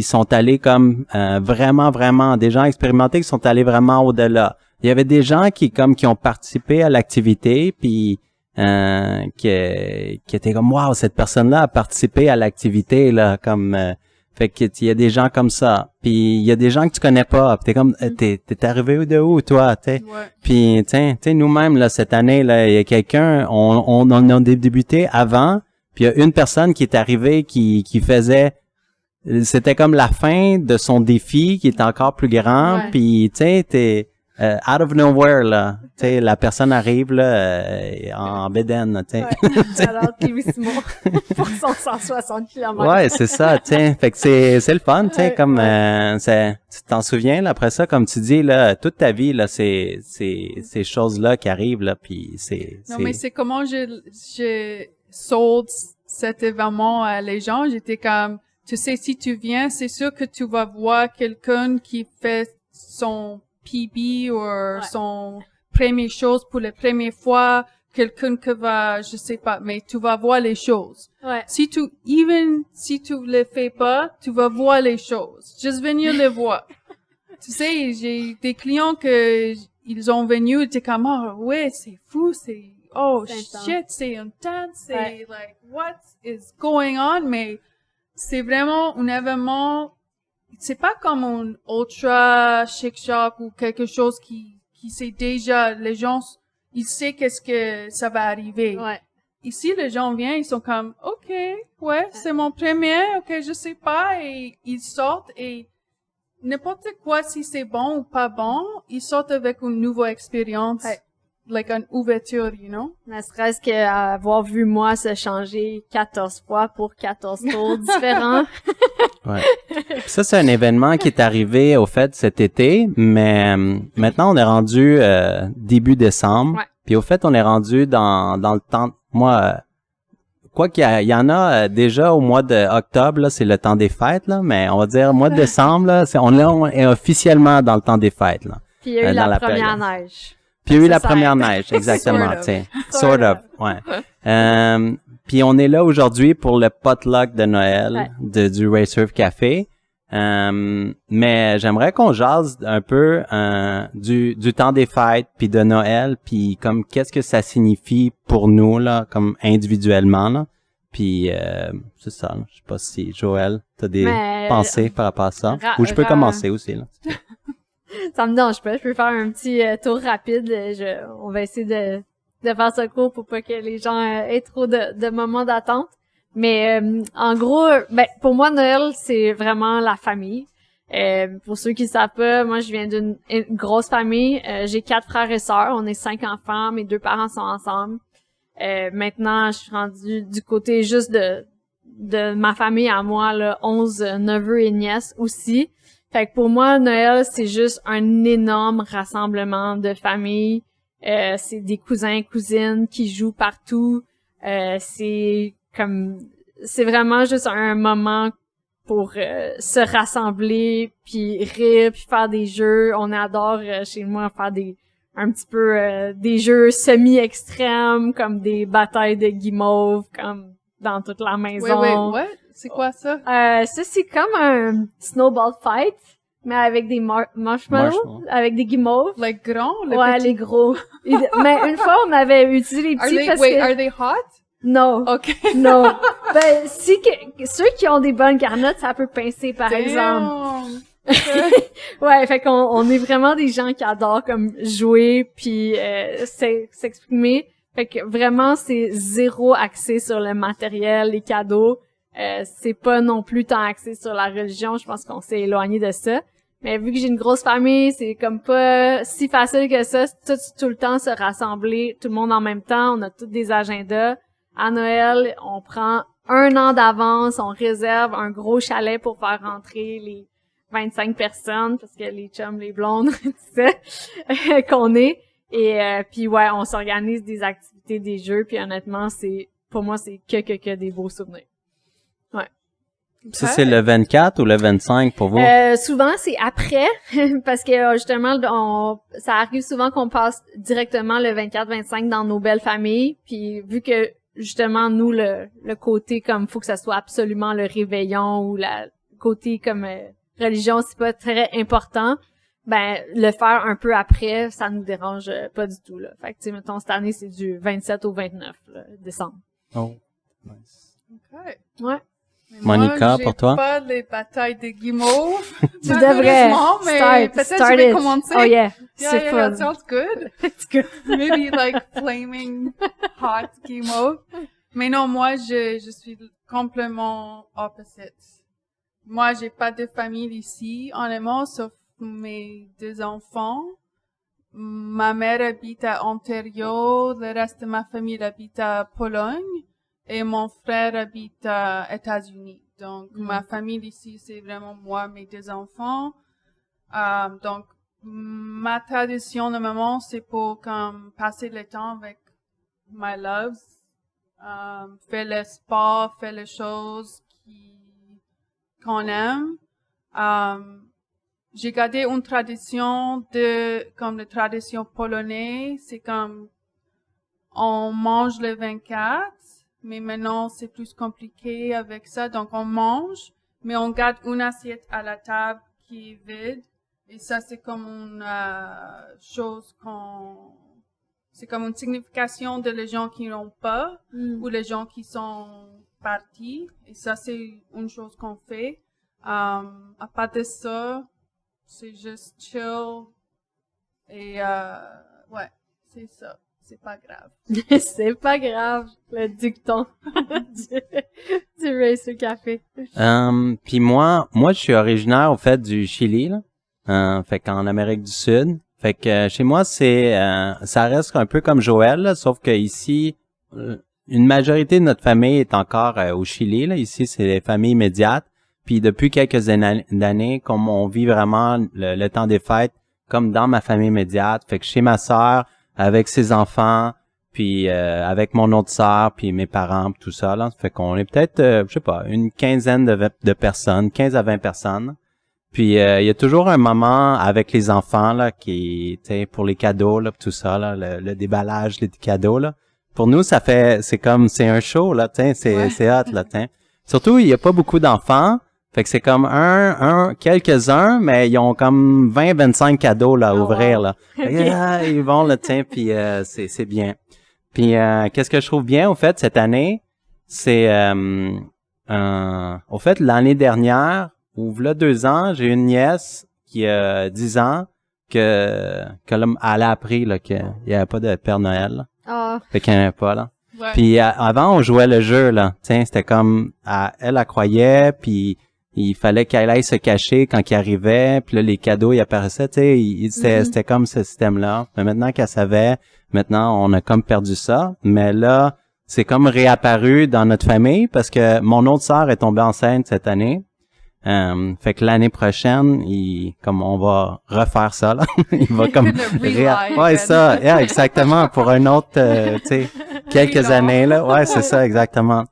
sont allés comme vraiment des gens expérimentés qui sont allés vraiment au-delà. Il y avait des gens qui ont participé à l'activité puis qui étaient comme wow, cette personne-là a participé à l'activité là comme fait que il y a des gens comme ça. Puis il y a des gens que tu connais pas, puis t'es comme t'es arrivé de où toi, t'sais. Puis tu sais nous-mêmes là cette année là, il y a quelqu'un on a débuté avant, puis il y a une personne qui est arrivée qui faisait c'était comme la fin de son défi qui est encore plus grand, puis tu sais t'es out of nowhere là, tu sais la personne arrive là en bédaine, tu sais. Alors Clivissimo pour son 160 km. Ouais, c'est ça, tu sais. Fait que c'est le fun, tu sais comme tu t'en souviens là, après ça comme tu dis là toute ta vie là c'est ces choses-là qui arrivent là puis Non mais c'est comment j'ai sold cet événement à les gens, j'étais comme tu sais si tu viens, c'est sûr que tu vas voir quelqu'un qui fait son PB ou son première chose pour la première fois, quelqu'un qui va, je sais pas, mais tu vas voir les choses. Si tu le fais pas, tu vas voir les choses. Juste venir les voir. Tu sais, j'ai des clients ils ont venu, ils étaient comme, c'est fou, shit, c'est intense, c'est like, what is going on? Mais c'est vraiment un événement. C'est pas comme un ultra chic shop ou quelque chose qui sait déjà, les gens, ils savent qu'est-ce que ça va arriver. Ici, les gens viennent, ils sont comme, OK, c'est mon premier, OK, je sais pas, et ils sortent et n'importe quoi, si c'est bon ou pas bon, ils sortent avec une nouvelle expérience. Like une ouverture, you know? Ne serait-ce qu'avoir vu moi se changer 14 fois pour 14 tours différents. Ouais. Puis ça, c'est un événement qui est arrivé, au fait, cet été, mais maintenant, on est rendu début décembre. Ouais. Puis au fait, on est rendu dans le temps... Moi, quoi qu'il y en a déjà au mois d'octobre, là, c'est le temps des fêtes, là, mais on va dire mois de décembre, là, on est officiellement dans le temps des fêtes, là. Puis il y a eu dans la la première période. neige. Puis il y a eu Ça la sert. première neige, exactement, Sort of. tu sais. Sort of, ouais. Puis on est là aujourd'hui pour le potluck de Noël du Racerve Café. Mais j'aimerais qu'on jase un peu du temps des fêtes puis de Noël, puis comme qu'est-ce que ça signifie pour nous là, comme individuellement là. Puis c'est ça. Là. Je sais pas si Joël, t'as des pensées par rapport à ça, ou je peux commencer aussi là. Ça me dérange pas. Je peux faire un petit tour rapide. On va essayer de faire ça court pour pas que les gens aient trop de moments d'attente. Mais en gros, pour moi, Noël, c'est vraiment la famille. Pour ceux qui savent pas, moi, je viens d'une grosse famille. J'ai 4 frères et sœurs. On est 5 enfants. Mes 2 parents sont ensemble. Maintenant, je suis rendue du côté juste de ma famille à moi, là, 11 neveux et nièces aussi. Fait que pour moi, Noël, c'est juste un énorme rassemblement de famille. C'est des cousins, cousines qui jouent partout. C'est vraiment juste un moment pour se rassembler, puis rire, puis faire des jeux. On adore chez moi faire un petit peu des jeux semi-extrêmes, comme des batailles de guimauve, comme dans toute la maison. What? C'est quoi ça? Ça, c'est comme un snowball fight, mais avec des marshmallows, avec des guimauves. Les grands? Ouais, les gros. Mais une fois, on avait utilisé les petits parce que... Are they hot? Non. OK. Non. Ceux qui ont des bonnes garnottes, ça peut pincer, par exemple. Ouais, fait qu'on est vraiment des gens qui adorent comme jouer puis s'exprimer. Fait que vraiment, c'est zéro axé sur le matériel, les cadeaux. C'est pas non plus tant axé sur la religion. Je pense qu'on s'est éloigné de ça. Mais vu que j'ai une grosse famille, c'est comme pas si facile que ça. Tout le temps se rassembler, tout le monde en même temps. On a tous des agendas. À Noël, on prend 1 an d'avance, on réserve un gros chalet pour faire rentrer les 25 personnes, parce que les chums, les blondes, tu sais, qu'on est. Et puis ouais, on s'organise des activités, des jeux, puis honnêtement, pour moi, c'est que des beaux souvenirs. Ouais. Ça, c'est le 24 ou le 25 pour vous? Souvent, c'est après, parce que justement, ça arrive souvent qu'on passe directement le 24-25 dans nos belles familles, puis vu que justement, nous, le côté comme faut que ça soit absolument le réveillon ou le côté comme religion, c'est pas très important, ben le faire un peu après, ça nous dérange pas du tout, là. Fait que, tu sais, mettons, cette année, c'est du 27 au 29 là, décembre. Oh, nice. OK. Ouais. Mais Monica, moi, pour toi? j'ai pas les batailles de guimauve. Tu devrais. Mais peut-être je vais commencer. Oh yeah. Yeah, C'est yeah, fun. that sounds good. It's good. Maybe like flaming hot guimauve. Mais non, moi, je suis complètement opposite. Moi, j'ai pas de famille ici, honnêtement, sauf mes 2 enfants. Ma mère habite à Ontario, le reste de ma famille habite à Pologne. Et mon frère habite aux États-Unis. Donc, ma famille ici, c'est vraiment moi, mes 2 enfants. Donc, ma tradition, normalement, c'est pour comme passer le temps avec my loves. Faire le sport, faire les choses qu'on aime. J'ai gardé une tradition comme la tradition polonaise. C'est comme, on mange le 24. Mais maintenant, c'est plus compliqué avec ça. Donc, on mange, mais on garde une assiette à la table qui est vide. Et ça, c'est comme une chose c'est comme une signification de les gens qui n'ont pas ou les gens qui sont partis. Et ça, c'est une chose qu'on fait. À part de ça, c'est juste chill. Et ouais, c'est ça. C'est pas grave. C'est pas grave, le dicton du Racer Café. Puis moi, je suis originaire, au fait, du Chili, là. Fait qu'en Amérique du Sud. Fait que chez moi, ça reste un peu comme Joël, là, sauf que ici, une majorité de notre famille est encore au Chili, là. Ici, c'est les familles immédiates. Puis depuis quelques années, comme on vit vraiment le temps des fêtes, comme dans ma famille immédiate, fait que chez ma sœur, avec ses enfants, puis avec mon autre sœur, puis mes parents, puis tout ça, là, fait qu'on est peut-être, je sais pas, une quinzaine de personnes, 15 à 20 personnes. Puis il y a toujours un moment avec les enfants là qui, tu sais, pour les cadeaux là, tout ça là, le déballage, les cadeaux là. Pour nous, c'est un show là, tu sais, c'est hot là, tu sais. Surtout, il y a pas beaucoup d'enfants, fait que c'est comme quelques-uns, mais ils ont comme 25 cadeaux là à ouvrir là. Okay. Ils vont là, tu sais, puis c'est bien. Puis qu'est-ce que je trouve bien au fait cette année, c'est au fait l'année dernière, ou là 2 ans, j'ai une nièce qui a 10 ans que elle a appris là qu'il y avait pas de Père Noël. Là. Oh. Fait qu'il n'y en avait pas là. Ouais. Puis avant on jouait le jeu là, tiens, c'était comme elle croyait, puis il fallait qu'elle aille se cacher quand il arrivait, puis là les cadeaux ils apparaissaient, tu sais, c'était comme ce système là. Mais maintenant qu'elle savait, maintenant on a comme perdu ça, mais là c'est comme réapparu dans notre famille parce que mon autre sœur est tombée enceinte cette année. Fait que l'année prochaine, comme on va refaire ça là, il va comme ouais ça, yeah, exactement pour un autre, tu sais, quelques années là, ouais c'est ça exactement.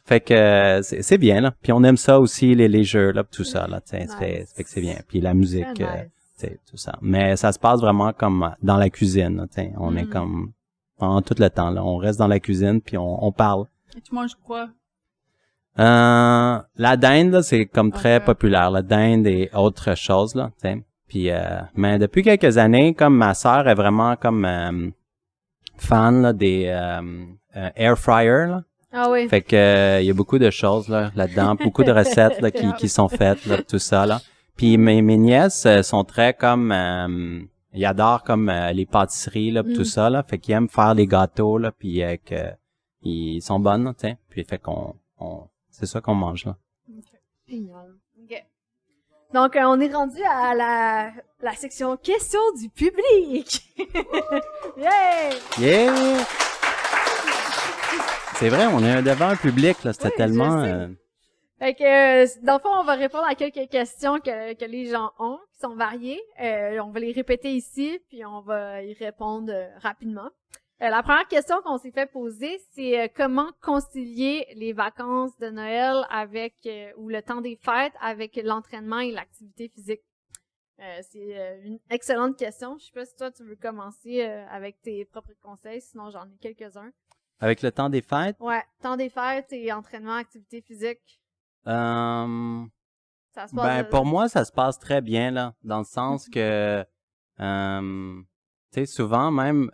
Fait que c'est bien là, puis on aime ça aussi les jeux là, tout ça là, tu sais, fait que c'est bien. Puis la musique, tu sais, tout ça. Mais ça se passe vraiment comme dans la cuisine, tu sais, on est comme pendant tout le temps là, on reste dans la cuisine puis on parle. Et tu manges quoi? La dinde, là, c'est comme très populaire. La dinde et autre chose, là, tu sais. Puis, mais depuis quelques années, comme ma sœur est vraiment comme fan là, des air fryer, là. Ah oui. Fait que il y a beaucoup de choses là-dedans, beaucoup de recettes là, qui sont faites, là, tout ça là. Puis mes nièces sont très comme ils adorent comme les pâtisseries là, tout ça là. Fait qu'ils aiment faire les gâteaux là, puis ils sont bonnes, tu sais. Puis fait qu'on c'est ça qu'on mange, là. Génial. OK. Donc, on est rendu à la section questions du public. Yeah! Yeah! C'est vrai, on est devant un public, là. C'était tellement... Fait que, dans le fond, on va répondre à quelques questions que les gens ont, qui sont variées. On va les répéter ici, puis on va y répondre rapidement. La première question qu'on s'est fait poser, c'est comment concilier les vacances de Noël avec ou le temps des fêtes avec l'entraînement et l'activité physique. C'est une excellente question. Je sais pas si toi tu veux commencer avec tes propres conseils, sinon j'en ai quelques-uns. Avec le temps des fêtes? Ouais, temps des fêtes et entraînement, activité physique. Ça se passe pour moi, ça se passe très bien là, dans le sens que tu sais, souvent même,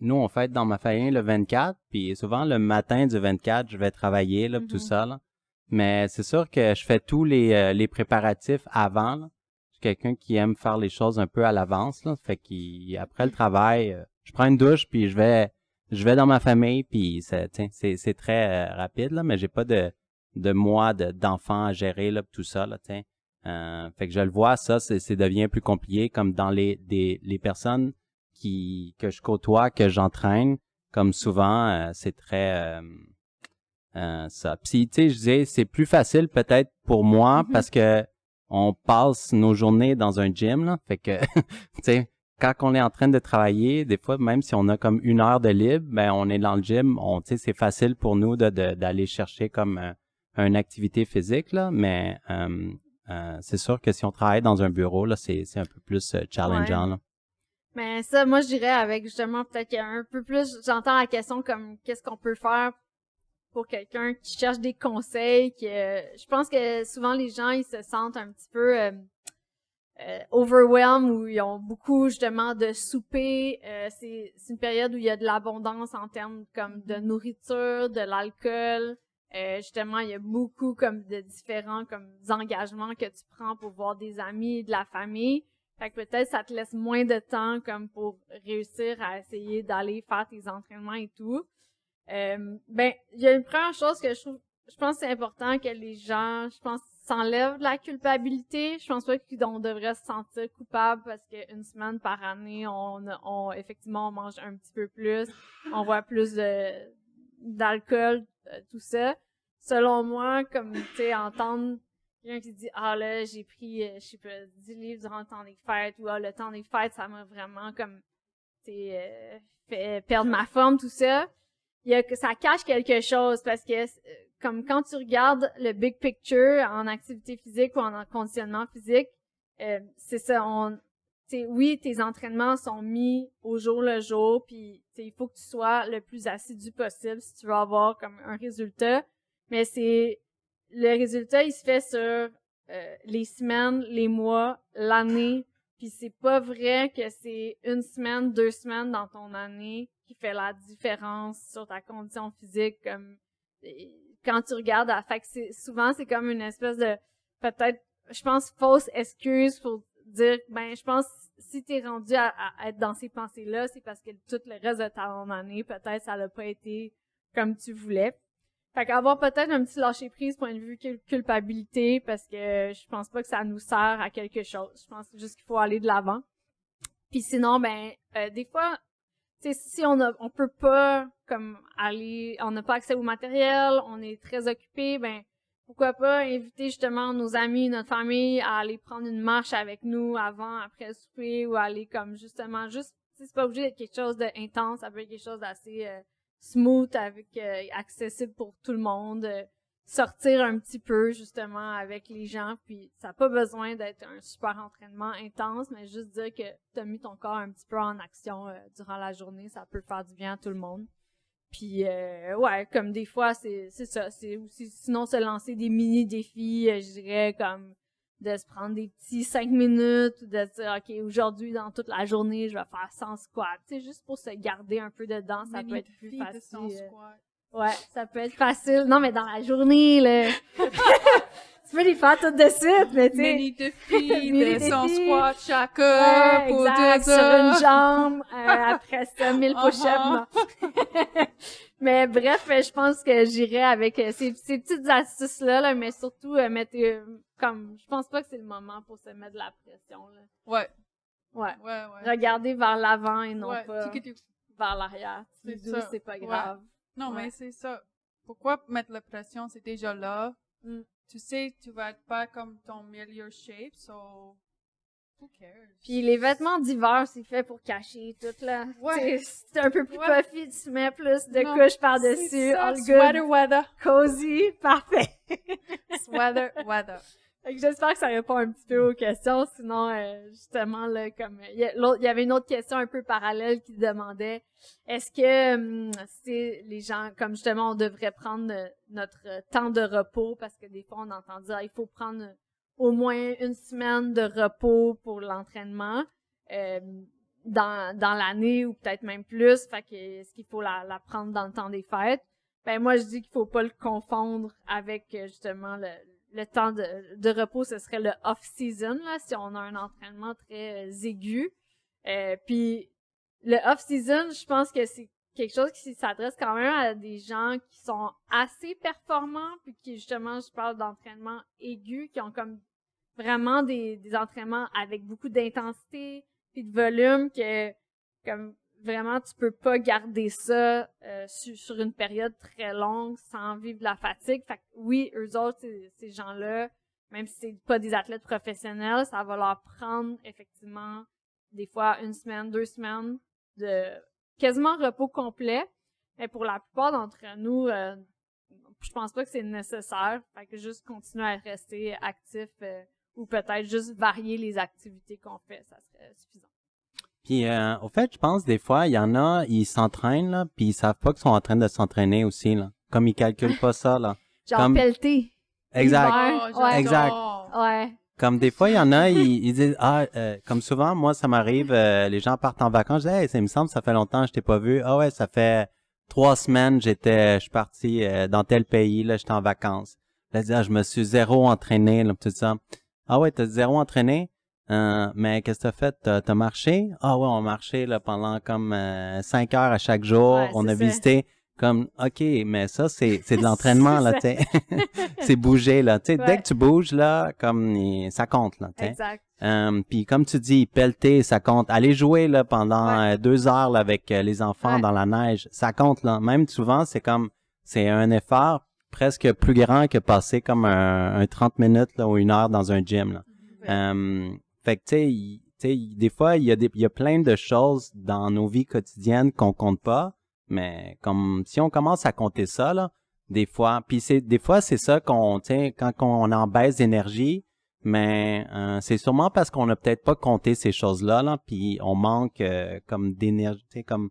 nous, on fête dans ma famille le 24, puis souvent, le matin du 24, je vais travailler, là, tout ça, là. Mais c'est sûr que je fais tous les préparatifs avant, là. Je suis quelqu'un qui aime faire les choses un peu à l'avance, là. Fait qu'après le travail, je prends une douche, puis je vais dans ma famille, puis c'est très rapide, là, mais j'ai pas de moi d'enfants à gérer, là, tout ça, là, tu sais. Fait que je le vois, ça, c'est devient plus compliqué, comme dans les personnes que je côtoie, que j'entraîne, comme souvent, c'est très ça. Puis tu sais, je disais, c'est plus facile peut-être pour moi parce que on passe nos journées dans un gym, là. Fait que tu sais, quand on est en train de travailler, des fois, même si on a comme 1 heure de libre, ben on est dans le gym, tu sais, c'est facile pour nous d'aller chercher comme une activité physique, là, mais c'est sûr que si on travaille dans un bureau, là, c'est un peu plus challengeant, là. Mais ça, moi, je dirais avec justement peut-être qu'il y a un peu plus, j'entends la question comme qu'est-ce qu'on peut faire pour quelqu'un qui cherche des conseils, je pense que souvent les gens, ils se sentent un petit peu overwhelmed où ils ont beaucoup justement de souper. C'est une période où il y a de l'abondance en termes comme de nourriture, de l'alcool. Justement, il y a beaucoup comme de différents comme engagements que tu prends pour voir des amis, de la famille. Fait que peut-être ça te laisse moins de temps comme pour réussir à essayer d'aller faire tes entraînements et tout. Ben, il y a une première chose que je pense que c'est important que les gens, s'enlèvent de la culpabilité. Je pense pas qu'on devrait se sentir coupable parce qu'une semaine par année, effectivement, on mange un petit peu plus, on voit plus d'alcool, tout ça. Selon moi, comme, tu sais, entendre quelqu'un qui dit, ah là, j'ai pris, je sais pas, 10 livres durant le temps des fêtes, ou ah, le temps des fêtes, ça m'a vraiment comme, fait perdre ma forme, tout ça. Ça cache quelque chose, parce que, comme quand tu regardes le big picture en activité physique ou en conditionnement physique, c'est ça, oui, tes entraînements sont mis au jour le jour, puis il faut que tu sois le plus assidu possible si tu veux avoir comme un résultat, mais le résultat, il se fait sur les semaines, les mois, l'année, puis c'est pas vrai que c'est 1 semaine, 2 semaines dans ton année qui fait la différence sur ta condition physique, comme quand tu regardes, fait que souvent c'est comme une espèce de, peut-être, je pense, fausse excuse pour dire, ben, je pense, si t'es rendu à être dans ces pensées-là, c'est parce que tout le reste de ton année, peut-être, ça n'a pas été comme tu voulais. Fait qu'avoir peut-être un petit lâcher-prise, point de vue culpabilité, parce que je pense pas que ça nous sert à quelque chose. Je pense juste qu'il faut aller de l'avant. Puis sinon, ben, des fois, tu sais, si on peut pas, comme, aller, on n'a pas accès au matériel, on est très occupé, ben, pourquoi pas inviter justement nos amis, notre famille à aller prendre une marche avec nous avant, après le souper, ou aller comme justement, c'est pas obligé d'être quelque chose d'intense, ça peut être quelque chose d'assez smooth, accessible pour tout le monde, sortir un petit peu justement avec les gens, puis ça n'a pas besoin d'être un super entraînement intense, mais juste dire que tu as mis ton corps un petit peu en action durant la journée, ça peut faire du bien à tout le monde. Puis ouais, comme des fois c'est ça, c'est aussi sinon se lancer des mini défis, je dirais comme de se prendre des petits 5 minutes, de se dire OK, aujourd'hui dans toute la journée, je vais faire 100 squats, tu sais, juste pour se garder un peu dedans, ça peut être plus facile. Ouais, ça peut être facile. Non, mais dans la journée là. Tu peux les faire toutes de suite, mais tu sais. Mini défis, de 100 squats chacun pour 2 heures. Sur une jambe, après ça, 1000 push-ups. Mais bref, je pense que j'irai avec ces petites astuces-là, là, mais surtout mettre comme je pense pas que c'est le moment pour se mettre de la pression. Là. Ouais. Regarder vers l'avant et non pas vers l'arrière. C'est pas grave. Ouais. Non, mais c'est ça. Pourquoi mettre la pression? C'est déjà là. Tu sais, tu vas être pas comme ton meilleur shape, so who cares? Puis les vêtements d'hiver, c'est fait pour cacher tout, là. Ouais. C'est un peu plus puffy, tu mets plus de couches par-dessus. All good. Sweater. Cozy. Parfait. Sweater. Fait que j'espère que ça répond un petit peu aux questions. Sinon, justement, là, comme il y avait une autre question un peu parallèle qui demandait est-ce que c'est les gens, comme justement, on devrait prendre notre temps de repos, parce que des fois, on entend dire il faut prendre au moins 1 semaine de repos pour l'entraînement dans l'année, ou peut-être même plus. Fait que est-ce qu'il faut la prendre dans le temps des fêtes? Ben moi, je dis qu'il faut pas le confondre avec justement le temps de repos. Ce serait le off-season, là, si on a un entraînement très aigu. Puis le off-season, je pense que c'est quelque chose qui s'adresse quand même à des gens qui sont assez performants, puis qui, justement, je parle d'entraînement aigu, qui ont comme vraiment des entraînements avec beaucoup d'intensité puis de volume, que comme vraiment tu peux pas garder ça sur une période très longue sans vivre de la fatigue. Fait que oui, eux autres, ces gens-là, même si c'est pas des athlètes professionnels, ça va leur prendre effectivement des fois 1 semaine, 2 semaines de quasiment repos complet. Mais pour la plupart d'entre nous, je pense pas que c'est nécessaire. Fait que juste continuer à rester actif ou peut-être juste varier les activités qu'on fait, ça serait suffisant. Puis, au fait, je pense des fois, il y en a, ils s'entraînent, là, puis ils savent pas qu'ils sont en train de s'entraîner aussi, là. Comme ils calculent pas ça, là. Genre comme... pelleter. Exact. Ouais. Exact. Ouais. Comme des fois, il y en a, ils disent, comme souvent, moi, ça m'arrive, les gens partent en vacances, je dis, hey, ça me semble, ça fait longtemps que je t'ai pas vu. Ah ouais, ça fait 3 semaines, je suis parti dans tel pays, là, j'étais en vacances. Là, je me suis zéro entraîné, là, tout ça. Ah ouais, t'as zéro entraîné? Mais qu'est-ce que t'as fait? T'as marché? Ah ouais, on a marché là, pendant comme 5 heures à chaque jour. Ouais, on a ça. visité comme OK, mais ça, c'est de l'entraînement, là, tu sais. C'est bouger, là. Tu sais, dès que tu bouges, là, comme ça compte, là, tu sais. Exact. Puis comme tu dis, pelleter, ça compte. Aller jouer là pendant 2 heures là, avec les enfants dans la neige, ça compte, là. Même souvent, c'est un effort. presque plus grand que passer comme un 30 minutes là, ou 1 heure dans un gym. Là. Fait que tu sais, des fois, il y a plein de choses dans nos vies quotidiennes qu'on compte pas, mais comme si on commence à compter ça, là, des fois, puis des fois, c'est ça qu'on, tu sais, quand on est en baisse d'énergie, mais c'est sûrement parce qu'on n'a peut-être pas compté ces choses-là, là, puis on manque comme d'énergie, tu sais, comme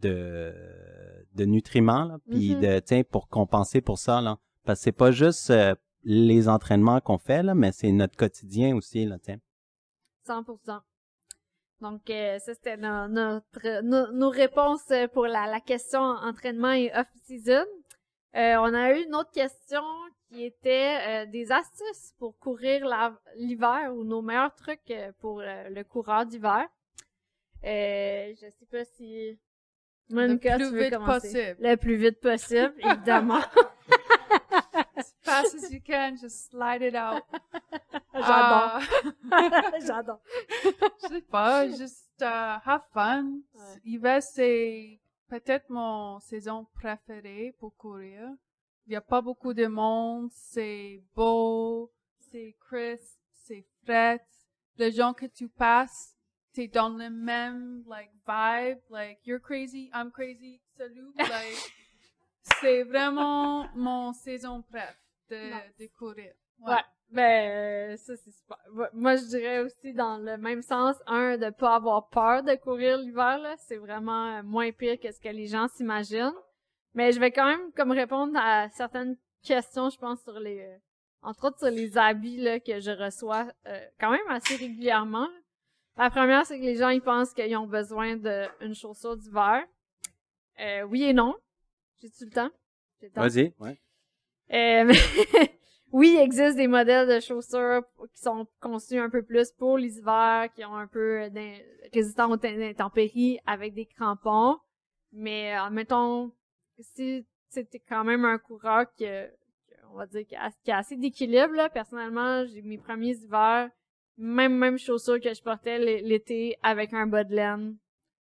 de nutriments, là, puis tu sais, pour compenser pour ça, là. Parce que c'est pas juste les entraînements qu'on fait, là, mais c'est notre quotidien aussi, là, tu sais. 100%. Donc, ça, c'était nos réponses pour la question entraînement et off-season. On a eu une autre question qui était des astuces pour courir l'hiver ou nos meilleurs trucs pour le coureur d'hiver. Je sais pas si Monica, tu veux commencer? Possible. Le plus vite possible, évidemment. As fast as you can, just slide it out. J'adore. J'adore. Je sais pas, juste have fun. Ouais. L'hiver, c'est peut-être mon saison préférée pour courir. Il y a pas beaucoup de monde, c'est beau, c'est crisp, c'est frais. Les gens que tu passes, t'es dans le même like vibe, like you're crazy, I'm crazy, salut, like c'est vraiment mon saison préf de courir. Ouais. Ben, ça, c'est super. Moi, je dirais aussi dans le même sens, de pas avoir peur de courir l'hiver, là. C'est vraiment moins pire que ce que les gens s'imaginent. Mais je vais quand même, comme répondre à certaines questions, je pense, sur entre autres sur les habits, là, que je reçois, quand même assez régulièrement. La première, c'est que les gens, ils pensent qu'ils ont besoin d'une chaussure d'hiver. Oui et non. J'ai-tu le temps? J'ai le temps? Vas-y, ouais. Oui, il existe des modèles de chaussures qui sont conçus un peu plus pour les hivers, qui ont un peu résistants aux intempéries avec des crampons. Mais mettons, si c'était quand même un coureur on va dire, qui a assez d'équilibre, là. Personnellement, j'ai mes premiers hivers, même chaussures que je portais l'été avec un bas de laine.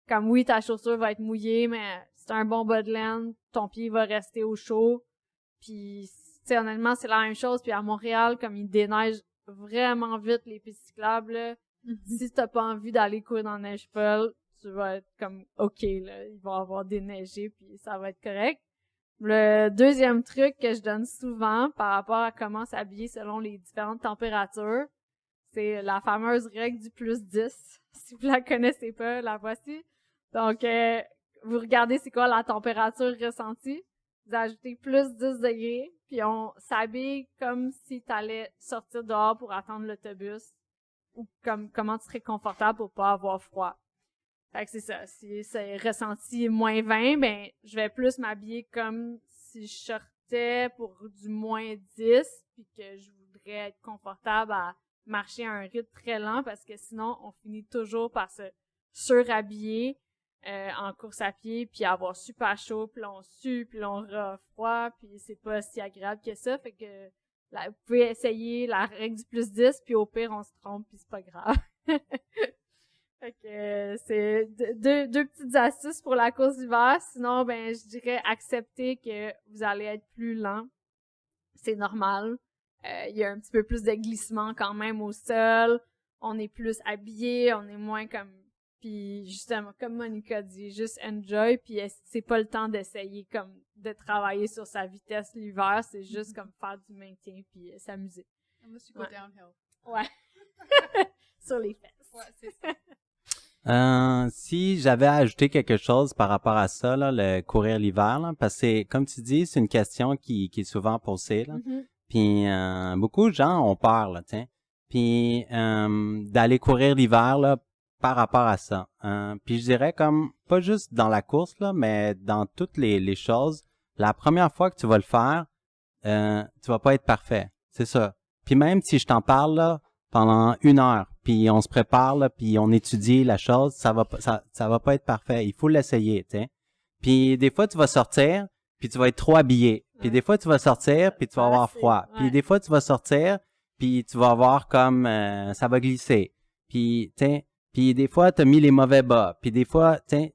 Comme oui, ta chaussure va être mouillée, mais c'est un bon bas de laine, ton pied va rester au chaud. Puis, tu sais, honnêtement, c'est la même chose. Puis à Montréal, comme il déneige vraiment vite les pistes cyclables, là, si t'as pas envie d'aller courir dans la neige folle, tu vas être comme OK, là, il va avoir déneigé, puis ça va être correct. Le deuxième truc que je donne souvent par rapport à comment s'habiller selon les différentes températures, c'est la fameuse règle du +10. Si vous la connaissez pas, la voici. Donc, vous regardez c'est quoi la température ressentie. Vous ajoutez +10 degrés, puis on s'habille comme si t'allais sortir dehors pour attendre l'autobus, ou comment tu serais confortable pour pas avoir froid. Fait que c'est ça. Si c'est ressenti -20, ben, je vais plus m'habiller comme si je sortais pour du -10, puis que je voudrais être confortable à marcher à un rythme très lent, parce que sinon, on finit toujours par se surhabiller en course à pied, puis avoir super chaud, puis on sue, puis on aura froid, puis c'est pas si agréable que ça. Fait que vous pouvez essayer la règle du +10, puis au pire, on se trompe, puis c'est pas grave. Fait que c'est deux petites astuces pour la course d'hiver. Sinon, ben je dirais accepter que vous allez être plus lent. C'est normal. Il y a un petit peu plus de glissement quand même au sol. On est plus habillé, on est moins comme... Puis justement, comme Monica dit, juste enjoy, puis c'est pas le temps d'essayer comme de travailler sur sa vitesse l'hiver, c'est juste comme faire du maintien puis s'amuser. Unless you go downhill. Ouais. Sur les fesses. Ouais, c'est ça. Si j'avais ajouté quelque chose par rapport à ça, là, le courir l'hiver, là, parce que comme tu dis, c'est une question qui est souvent posée, là. Mm-hmm. Puis beaucoup de gens ont peur, là, tiens. Puis d'aller courir l'hiver, là, par rapport à ça. Puis je dirais comme, pas juste dans la course, là, mais dans toutes les choses, la première fois que tu vas le faire, tu vas pas être parfait. C'est ça. Puis même si je t'en parle, là, pendant 1 heure, puis on se prépare, là, puis on étudie la chose, ça va pas être parfait. Il faut l'essayer, tu sais. Puis des fois, tu vas sortir, puis tu vas être trop habillé. Puis des fois, tu vas sortir, puis tu vas avoir froid. Puis des fois, tu vas sortir, puis tu vas avoir comme... ça va glisser. Puis, tu sais, puis des fois, tu as mis les mauvais bas. Puis des fois, tu sais,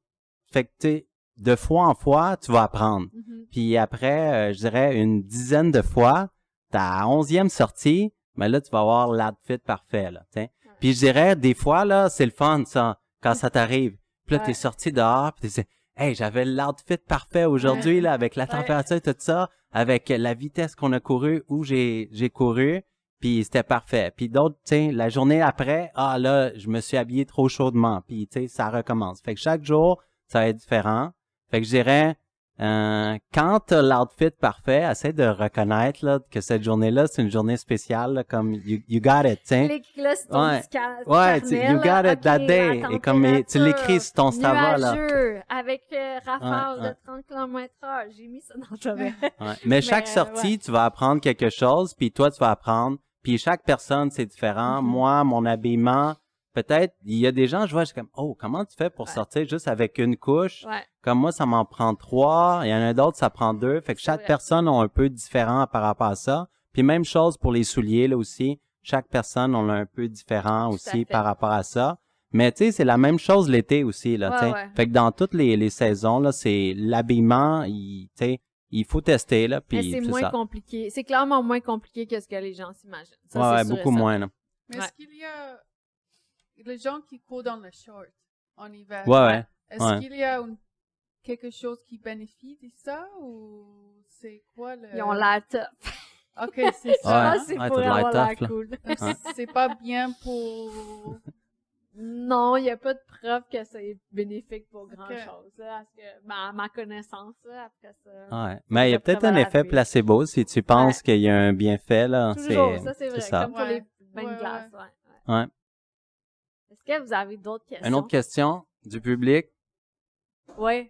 fait que tu sais, de fois en fois, tu vas apprendre. Puis après, je dirais une dizaine de fois, ta 11e sortie, mais là, tu vas avoir l'outfit parfait, là, t'sais. Puis je dirais, des fois, là, c'est le fun, ça, quand ça t'arrive. Puis là, t'es sorti dehors, puis t'es hey, j'avais l'outfit parfait aujourd'hui, là, avec la température et tout ça, avec la vitesse qu'on a couru, où j'ai couru, puis c'était parfait. Puis d'autres, tu sais, la journée après, là, je me suis habillé trop chaudement, puis tu sais, ça recommence. Fait que chaque jour, ça va être différent. Fait que je dirais, quand t'as l'outfit parfait, essaie de reconnaître là que cette journée-là, c'est une journée spéciale, là, comme you got it, tiens. Clique là sur ton petit you got it that day. Et comme tu l'écris sur ton Strava, là. Avec rafale de 30 km/h. J'ai mis ça dans le chevet. Mais chaque sortie, tu vas apprendre quelque chose, puis toi, tu vas apprendre. Puis chaque personne, c'est différent. Moi, mon habillement, peut-être, il y a des gens, je vois, je suis comme, oh, comment tu fais pour sortir juste avec une couche? Comme moi, ça m'en prend 3. Il y en a d'autres, ça prend 2. Fait que chaque personne a un peu différent par rapport à ça. Puis même chose pour les souliers, là aussi. Chaque personne, on l'a un peu différent aussi par rapport à ça. Mais tu sais, c'est la même chose l'été aussi, là, tu sais. Fait que dans toutes les saisons, là, c'est l'habillement, tu sais, il faut tester, là, puis c'est moins compliqué. C'est clairement moins compliqué que ce que les gens s'imaginent. Ça, beaucoup moins, là. Mais est-ce qu'il y a les gens qui courent dans le short en hiver? Est-ce qu'il y a quelque chose qui bénéficie de ça ou c'est quoi le... Ils ont l'air top. OK, c'est ça. C'est pour avoir l'air cool. C'est pas bien pour... Non, il n'y a pas de preuve que c'est bénéfique pour grand-chose. Parce que, à ma connaissance, là, après ça... Mais il y a peut-être un effet placebo si tu penses qu'il y a un bienfait, là. Toujours, ça c'est vrai. Comme pour les bains de glace, Est-ce que vous avez d'autres questions? Une autre question du public? Oui.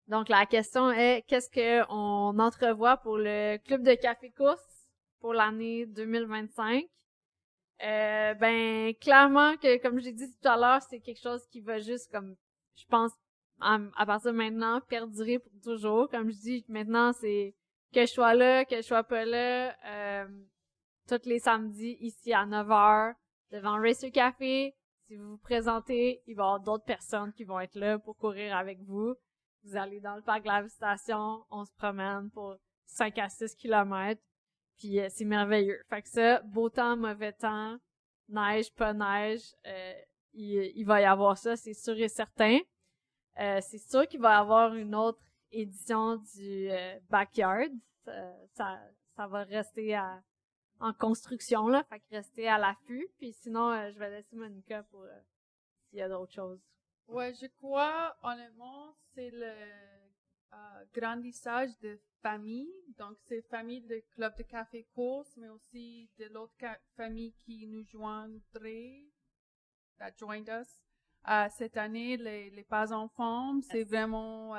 Donc, la question est, qu'est-ce qu'on entrevoit pour le club de café-course pour l'année 2025? Clairement que, comme j'ai dit tout à l'heure, c'est quelque chose qui va juste, comme, je pense, à partir de maintenant, perdurer pour toujours. Comme je dis, maintenant, c'est que je sois là, que je sois pas là, tous les samedis, ici à 9h, devant Racer Café. Si vous vous présentez, il va y avoir d'autres personnes qui vont être là pour courir avec vous. Vous allez dans le parc de la Visitation, on se promène pour 5 à 6 kilomètres, puis c'est merveilleux. Fait que ça, beau temps, mauvais temps, neige, pas neige, il va y avoir ça, c'est sûr et certain. C'est sûr qu'il va y avoir une autre édition du Backyard. Ça va rester en construction, là, fait que rester à l'affût. Puis sinon, je vais laisser Monica pour s'il y a d'autres choses. Ouais, je crois, honnêtement, c'est le grandissage de famille. Donc, c'est famille de club de café course, mais aussi de l'autre famille qui nous joindrait, that joined us. Cette année, les pas enfants, c'est vraiment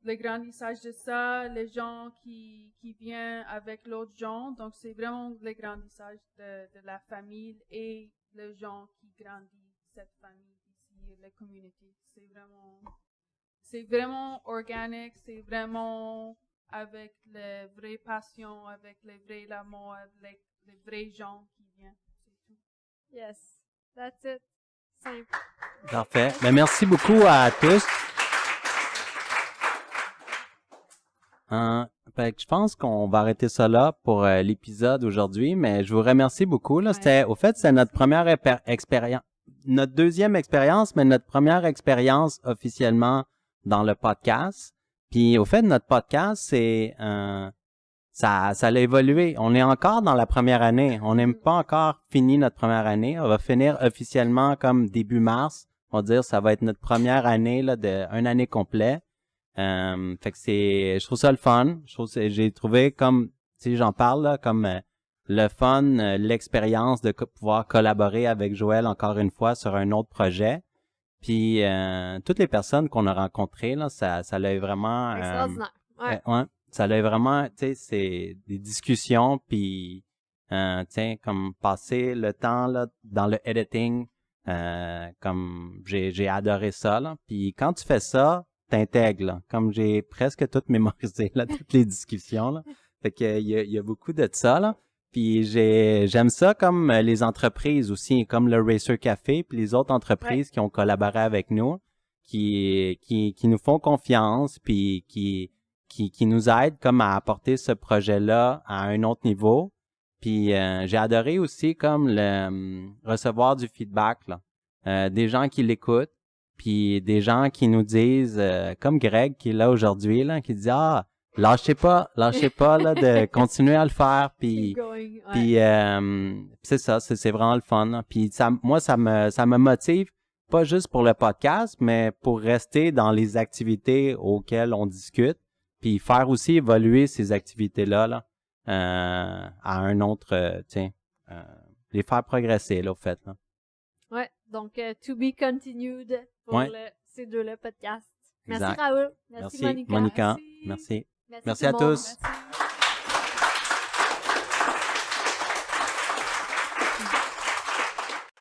le grandissage de ça, les gens qui viennent avec l'autre gens. Donc, c'est vraiment le grandissage de la famille et les gens qui grandissent cette famille ici, la communauté. C'est vraiment organique, c'est vraiment avec les vraies passions, avec les vrais amours, avec les vrais gens qui viennent. C'est tout. Yes, that's it. Simple. Parfait. Merci beaucoup à tous. Je pense qu'on va arrêter ça là pour l'épisode aujourd'hui, mais je vous remercie beaucoup. Là, c'est notre première expérience, notre deuxième expérience, mais notre première expérience officiellement dans le podcast. Puis au fait, notre podcast, c'est ça a évolué. On est encore dans la première année. On n'est pas encore fini notre première année. On va finir officiellement comme début mars. On va dire ça va être notre première année là une année complète. Fait que je trouve ça le fun. J'ai trouvé comme, tu sais, j'en parle là, comme le fun, l'expérience de pouvoir collaborer avec Joël encore une fois sur un autre projet. Puis toutes les personnes qu'on a rencontrées là, ça l'a vraiment extraordinaire. Ça l'a vraiment, tu sais, c'est des discussions puis tiens, comme passer le temps là dans le editing, comme j'ai adoré ça là. Puis quand tu fais ça, t'intègres là, comme j'ai presque tout mémorisé là, toutes les discussions là. Fait que il y a beaucoup de ça là. Puis j'aime ça comme les entreprises aussi, comme le Racer Café, puis les autres entreprises qui ont collaboré avec nous, qui nous font confiance, puis qui nous aident comme à apporter ce projet-là à un autre niveau. Puis j'ai adoré aussi comme recevoir du feedback là, des gens qui l'écoutent, puis des gens qui nous disent, comme Greg qui est là aujourd'hui là, qui dit lâchez pas là de continuer à le faire, puis c'est ça, c'est vraiment le fun. Là. Puis ça me motive pas juste pour le podcast, mais pour rester dans les activités auxquelles on discute, puis faire aussi évoluer ces activités-là là, à un autre, les faire progresser là au fait là. Ouais, donc to be continued pour ces deux-là podcasts. Merci Exact. Raoul, merci Monica. Merci. Merci à tout le monde. tous. Merci.